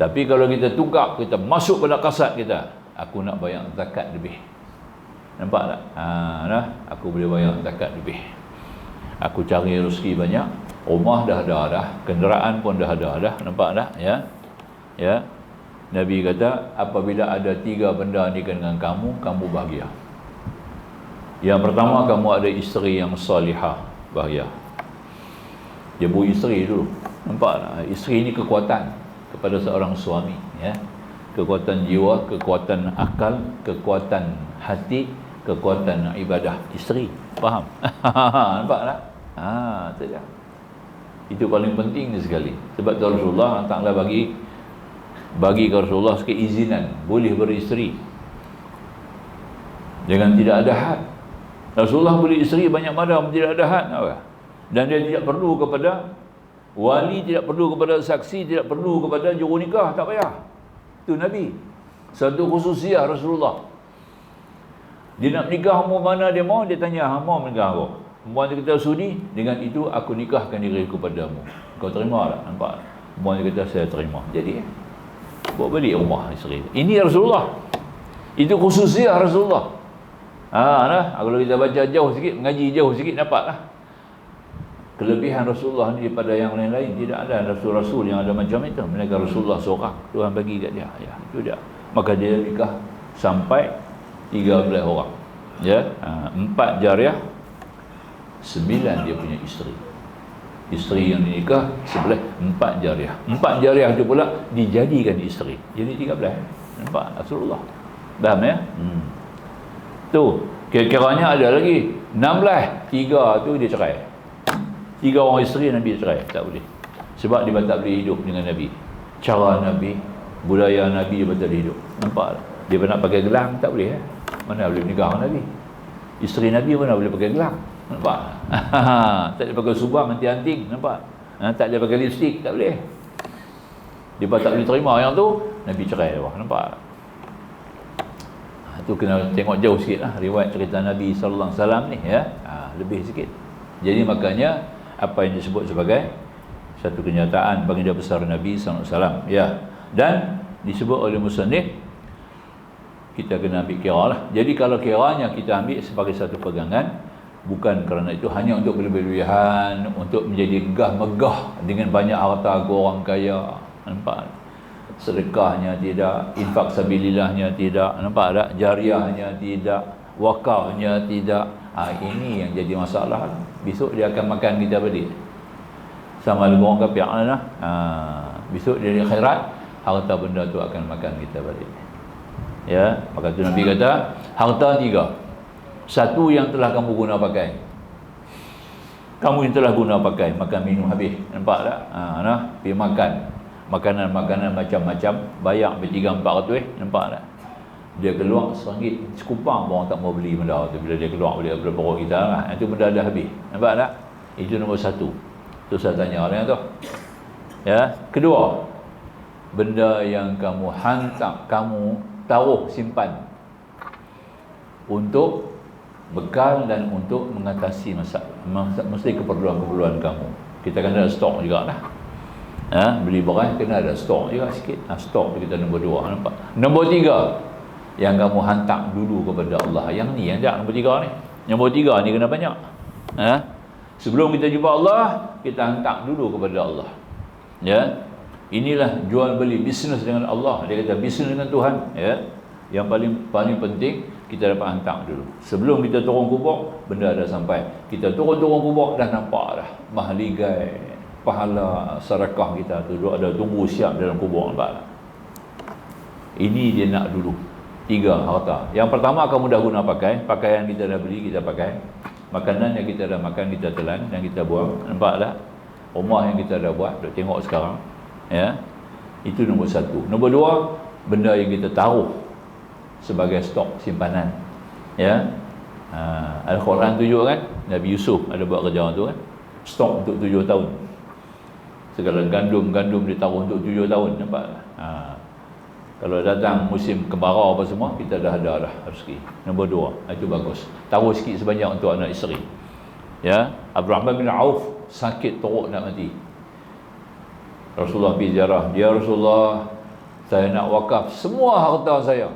Tapi kalau kita tukar, kita masuk pada kasat kita, aku nak bayar zakat lebih. Nampak tak? Aku boleh bayar zakat lebih. Aku cari rezeki banyak, rumah dah ada, kenderaan pun dah ada. Nampak tak? Ya. Nabi kata, apabila ada 3 benda ni dengan kamu, kamu bahagia. Yang pertama, kamu ada isteri yang salihah, bahagia. Dia buat isteri dulu. Nampak tak? Isteri ni kekuatan kepada seorang suami, ya. Kekuatan jiwa, kekuatan akal, kekuatan hati, kekuatan ibadah isteri. Faham? Nampak tak? Itu dia. Itu paling penting sekali. Sebab Rasulullah Ta'ala bagi ke Rasulullah keizinan boleh beristeri dengan tidak ada had. Rasulullah boleh isteri banyak madam, tidak ada had. Dan dia tidak perlu kepada wali, tidak perlu kepada saksi, tidak perlu kepada juru nikah, tak payah. Itu Nabi. Satu khususiah Rasulullah. Dia nak nikah umur mana dia mau, dia tanya, mau menikah aku? Umur dia kata sudi, dengan itu aku nikahkan diriku padamu. Kau terima tak? Nampak? Umur dia kata saya terima. Jadi, bawa balik rumah isteri. Ini Rasulullah. Itu khususiah Rasulullah. Kalau kita baca jauh sikit, mengaji jauh sikit, dapatlah. Kelebihan Rasulullah ni daripada yang lain-lain. Tidak ada Rasul-Rasul yang ada macam itu. Mereka Rasulullah seorang, Tuhan bagi kat dia. Ya, itu dia. Maka dia nikah sampai 13 orang. Ya, 4 jariah, 9 dia punya isteri. Isteri yang dinikah 11, 4 jariah. 4 jariah itu pula dijadikan isteri. Jadi 13. Nampak Rasulullah. Faham ya? Tu, kira-kiranya ada lagi 16, 3 tu dia cerai. 3 orang isteri Nabi cerai, tak boleh. Sebab dia tak boleh hidup dengan Nabi. Cara Nabi, budaya Nabi dia tak boleh hidup. Nampak tak? Dia nak pakai gelang, tak boleh. Mana boleh menikah dengan Nabi? Isteri Nabi mana boleh pakai gelang? Nampak? Tak boleh pakai subang, anting-anting. Nampak? Tak boleh pakai lipstick, tak boleh. Dia tak boleh terima yang tu, Nabi cerai. Nampak? tu kena tengok jauh sikit lah riwayat cerita Nabi sallallahu alaihi wasallam ni ya. Lebih sikit. Jadi makanya apa yang disebut sebagai satu kenyataan baginda besar Nabi sallallahu alaihi wasallam ya. Dan disebut oleh musannif kita kena ambil kira lah. Jadi kalau kiranya kita ambil sebagai satu pegangan, bukan kerana itu hanya untuk berlebihan, untuk menjadi gegah megah dengan banyak harta orang kaya, nampak? Sedekahnya tidak, infak sabilillahnya tidak, nampak tak? Jariahnya tidak, wakafnya tidak. Ini yang jadi masalah. Besok dia akan makan kita balik. Sama dengan orang kafir lah. Besok dia di akhirat, harta benda tu akan makan kita balik. Ya, maka tu Nabi kata, harta 3. Satu yang telah kamu guna pakai. Kamu yang telah guna pakai, makan minum habis. Nampak tak? Pergi makan. Makanan-makanan macam-macam, bayar $300-400, nampak tak? Dia keluar RM1 sekupang pun orang tak mau beli benda tu. Bila dia keluar beli daripada perut kita lah. Itu benda dah habis. Nampak tak? Itu nombor 1. Tu saya tanya orang tu. Ya, kedua, benda yang kamu hantar, kamu taruh simpan untuk bekal dan untuk mengatasi mesti keperluan-keperluan kamu. Kita kena ada stok juga lah. Beli barang kena ada stok juga sikit. Stok tu kita nombor 2, nampak. Nombor 3, yang kamu hantar dulu kepada Allah. Yang ni yang tak nombor 3 ni. Nombor 3 ni kena banyak. Sebelum kita jumpa Allah, kita hantar dulu kepada Allah. Ya. Inilah jual beli bisnes dengan Allah. Dia kata bisnes dengan Tuhan, ya. Yang paling penting kita dapat hantar dulu. Sebelum kita turun kubur, benda dah sampai. Kita turun kubur dah nampak dah mahligai pahala sedekah kita tu ada tunggu siap dalam kubur, nampak tak? Ini dia nak dulu. 3 harta. Yang pertama kamu dah guna pakai, pakaian kita dah beli, kita pakai. Makanan yang kita dah makan, kita telan dan kita buang, nampak tak? Rumah yang kita dah buat, duk tengok sekarang. Ya. Itu nombor 1. Nombor 2, benda yang kita taruh sebagai stok simpanan. Ya. Al-Quran tunjuk kan, Nabi Yusuf ada buat kerja tu kan. Stok untuk 7 tahun. Segala gandum ditaruh untuk 7 tahun, nampak tak? Kalau datang musim kemarau apa semua, kita dah ada dah rezeki. Nombor 2, itu bagus. Taruh sikit sebanyak untuk anak isteri. Ya, Abdurrahman bin Auf sakit teruk nak mati. Rasulullah pergi ziarah. Ya Rasulullah, saya nak wakaf semua harta saya.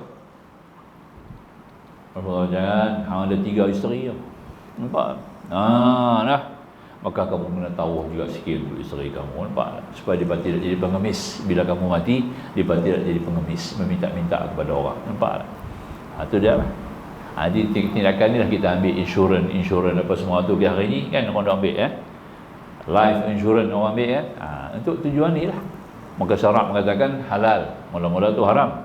Rasulullah, jangan, hang ada 3 isteri je. Nampak? Nah. Maka kamu kena taruh juga sikit untuk isteri kamu, nampak? Supaya dia tidak jadi pengemis. Bila kamu mati, dia tidak jadi pengemis, meminta-minta kepada orang, nampak? Itu dia lah. Jadi tindakan ni lah kita ambil insurans apa semua tu hari ni kan orang dah ambil life insurance orang ambil untuk tujuan ni lah. Maka syarak mengatakan halal, mula-mula tu haram.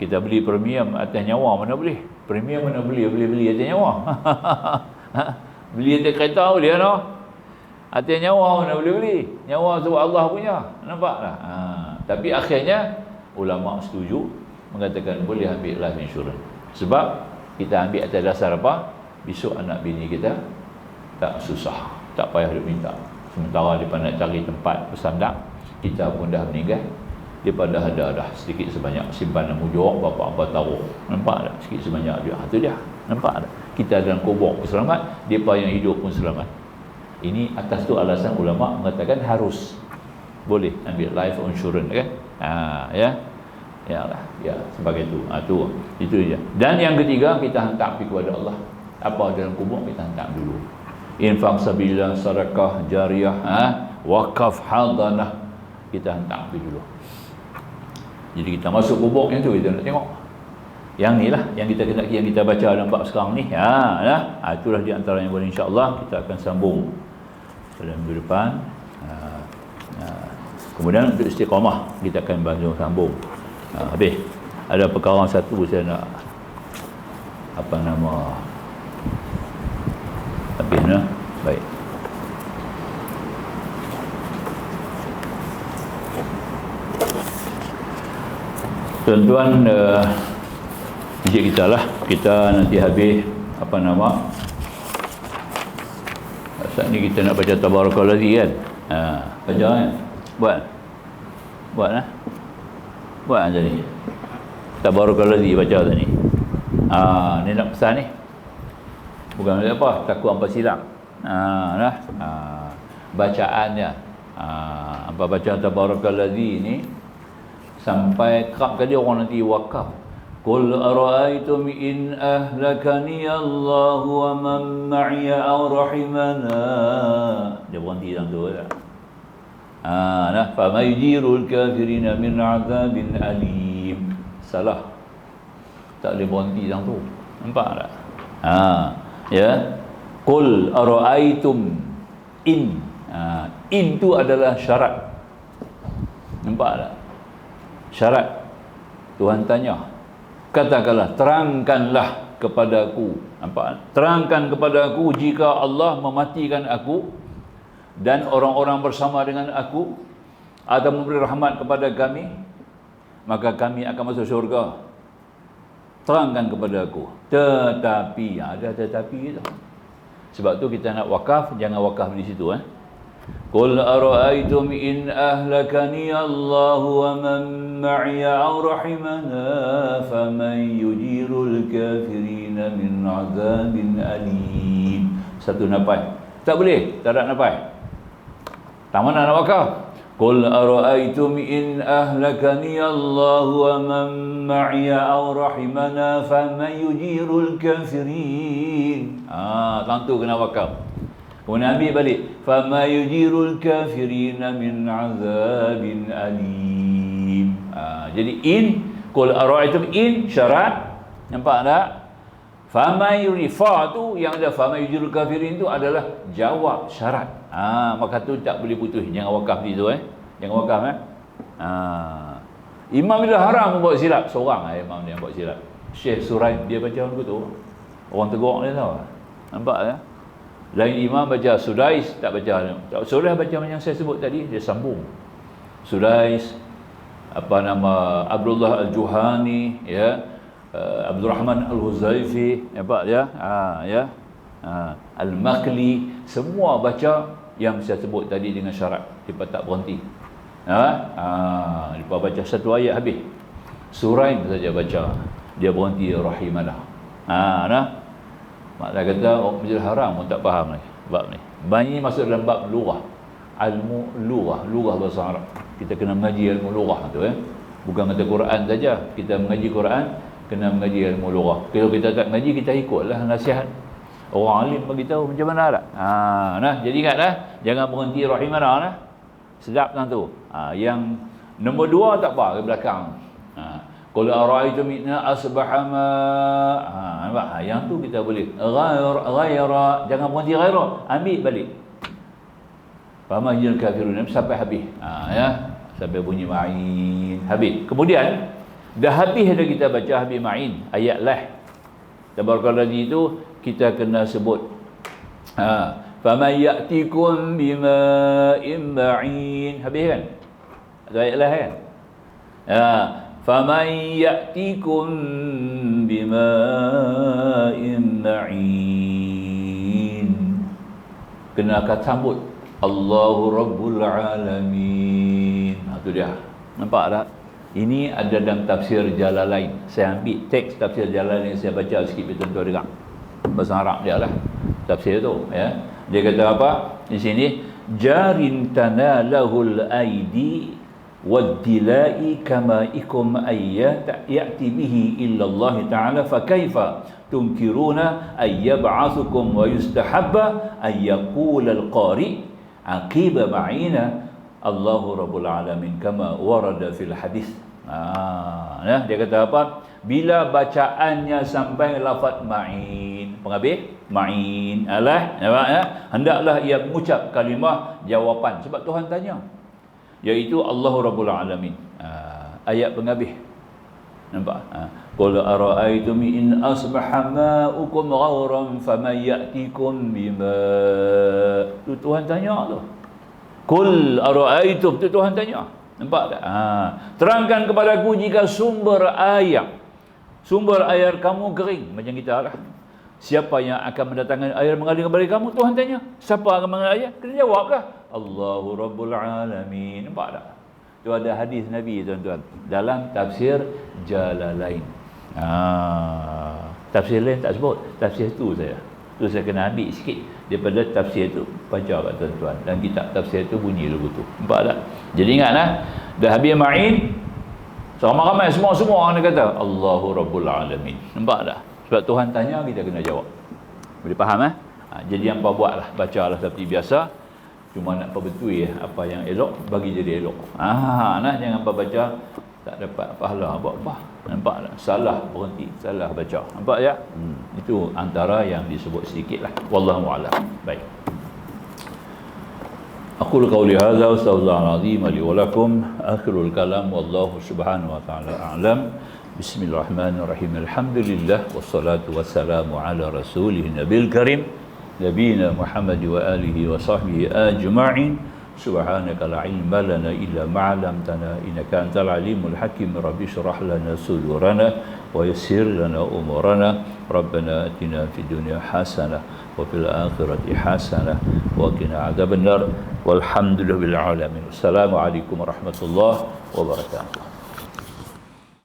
Kita beli premium atas nyawa mana boleh? Premium mana beli atas nyawa? Beli atas kereta boleh no? Atas nyawa mana boleh beli? Nyawa tu Allah punya, nampak tak? Tapi akhirnya ulama setuju mengatakan boleh ambil life insurance. Sebab kita ambil atas dasar apa? Besok anak bini kita tak susah, tak payah duk minta. Sementara dia nak cari tempat bersandar, kita pun dah meninggal, dia pada ada dah sedikit sebanyak simpanan mujur bapa taruh, nampak tak? Sikit sebanyak dia. Itu dia, nampak tak? Kita dalam kubur pun selamat, depa yang hidup pun selamat. Ini atas tu alasan ulama mengatakan harus boleh ambil life insurance kan? Ya sebagai tu. Itu je. Dan yang ketiga, kita hantar pergi kepada Allah. Apa dalam kubur kita hantar dulu. Infak sabilillah, sedekah jariah, wakaf hadanah, kita hantar pergi dulu. Jadi kita masuk kubur yang tu kita nak tengok. Yang ni lah yang kita baca dalam bab sekarang ni. Itulah di antara yang boleh, insya-Allah kita akan sambung pada minggu depan. Kemudian untuk istiqamah kita akan sambung. Habis ada perkara satu saya nak baik. Tuan-tuan, ijik kita lah, kita nanti habis saat ni kita nak baca Tabarakalladzi kan. Baca kan? Buat lah. Buat tadi. Tabarakalladzi baca tadi. Ni nak pesan ni. Bukan apa, takut hampa silap. Nah. Bacaannya. Apa bacaan Tabarakallazi ni sampai kerap kali orang nanti wakaf. Qul ara'aytum in ahlakani Allah wa man ma'iya aw rahimana. Dia berhenti dalam tu lah. Nah, fa mayjirul kafirina min 'adzabin alim. Salah. Tak boleh berhenti dalam tu. Nampak tak? Ya. Qul ara'aytum in. In tu adalah syarat. Nampak tak? Syarat. Tuhan tanya, katakanlah, terangkanlah kepadaku. Nampak? Terangkan kepadaku jika Allah mematikan aku dan orang-orang bersama dengan aku atau memberi rahmat kepada kami, maka kami akan masuk syurga. Terangkan kepada aku. Tetapi, ada tetapi tu. Sebab tu kita nak wakaf, jangan wakaf di situ. Qul ara'aytum in ahlakani Allah wa man ma'iya aw rahimana faman yujirul kafirina min 'adzabin alim. Satu nafas. Tak boleh, tak ada nafas. Tak mana nak wakaf? Qul ara'aytum in ahlakani Allah wa man ma'iya aw rahimana faman yujirul kafirin. Tentu kena wakaf. Kemudian ambil balik. Fama yujirul kafirina min 'adzabin alim. Jadi in, qul ara'aytum in syarat. Nampak tak? Fama yuri, fa tu yang ada fama yujirul kafirin tu adalah jawab syarat. Maka tu tak boleh putus. Jangan wakaf di tu Jangan wakaf Imam bila haram membuat silap. Seorang imam dia buat silap. Syekh Suraim dia baca lagu tu. Orang tegur dia tahu. Nampak tak? Lain imam baca Sudais, tak baca. Sudais baca macam saya sebut tadi, dia sambung. Sudais, Abdullah Al-Juhani, Abdul Rahman Al-Huzaifi, nampak ya? Al-Makli, semua baca yang saya sebut tadi dengan syarat. Dia tak berhenti. Dia baca satu ayat habis. Suraim saja baca, dia berhenti rahimanah. Maknanya kata Masjid Haram pun tak faham lagi bab ni. Banyak masuk dalam bab lurah. Ilmu lurah bahasa Arab. Kita kena mengaji ilmu lurah tu Bukan kata Quran saja. Kita mengaji Quran, kena mengaji ilmu lurah. Kalau kita tak mengaji, kita ikutlah nasihat orang alim bagi tahu macam mana tak. Jadi ingatlah, jangan berhenti rahimanah Sedap kan tu. Yang nombor 2 tak apa, ke belakang. Qul ara'aytum in asbaha ma. Nampak? Yang tu kita boleh. Ghaira, jangan berhenti ghaira. Ambil balik. Fama yujirul kafirun sampai habis. Sampai bunyi ma'in. Habis. Kemudian dah habis dah kita baca habis ma'in. Ayat lah. Tabarakalladzi itu kita kena sebut. Fama ya'tikum bima'in ma'in. Habis kan? Ada ayat lah kan? فَمَنْ يَأْتِكُمْ بِمَاءٍ مَعِينٍ. Kena akan sambut Allahu Rabbul Alamin. Itu dia. Nampak tak? Ini ada dalam tafsir Jalalain. Saya ambil teks tafsir Jalalain yang saya baca sikit betul-betul dengar. Bahasa Arab dia lah. Tafsir tu. Dia kata apa? Di sini. Jarin tanalahul aidi والدلاء كمائكم أن يأتي به إلا الله تعالى فكيف تنكرون أن يبعثكم ويستحب أن يقول القارئ عقيب معين الله رب العالمين كما ورد في الحديث. Dia kata apa? Bila bacaannya sampai lafaz ma'in, penghabis ma'in hendaklah ia mengucap kalimah jawapan sebab Tuhan tanya, iaitu Allahu Rabbul Alamin. Ayat penghabis. Nampak? Qul ara'aytum in asbaha ma'ukum ghauran faman ya'tikum bima. Tu Tuhan tanya tu. Qul ara'aytum, tu Tuhan tanya. Nampak tak? Terangkan kepadaku jika sumber air kamu kering macam kita lah. Siapa yang akan mendatangkan air mengalir kepada kamu? Tuhan tanya. Siapa akan mengalir air? Kena jawablah. Allahu Rabbul Alamin. Nampak tak? Itu ada hadis Nabi tuan-tuan dalam tafsir Jalalain. Tafsir lain tak sebut. Tafsir tu saya. Tu saya kena ambil sikit daripada tafsir tu. Baca kat tuan-tuan. Dan kitab tafsir tu bunyi lagu tu. Nampak tak? Jadi ingatlah, dah habis ma'in, ramai-ramai semua orang dia kata Allahu Rabbul Alamin. Nampak tak? Sebab Tuhan tanya, kita kena jawab. Boleh faham jadi hampa buatlah, bacalah seperti biasa. Cuma nak perbetui apa yang elok, bagi jadi elok. Jangan hampa baca tak dapat pahala, buat apa? Nampak tak? Salah berhenti, salah baca. Nampak ya? Itu antara yang disebut sedikitlah. Wallahu a'lam. Baik. Aqulu qawli hadza wa astaghfirullahal azim li wa lakum. Akhirul kalam wallahu subhanahu wa ta'ala a'lam. Bismillahirrahmanirrahim. Alhamdulillah wassalatu wassalamu ala rasulih nabil karim nabiyina Muhammad wa alihi wa sahbihi ajma'in. Subhanaka la ilma lana illa ma 'allamtana innaka antal alimul hakim. Rabbi shrah lana sudurana wa yassir lana umurana. Rabbana atina fid dunya hasanah wa fil akhirati hasanah wa qina adzabannar. Walhamdulillahil alamin. Assalamualaikum warahmatullahi wabarakatuh.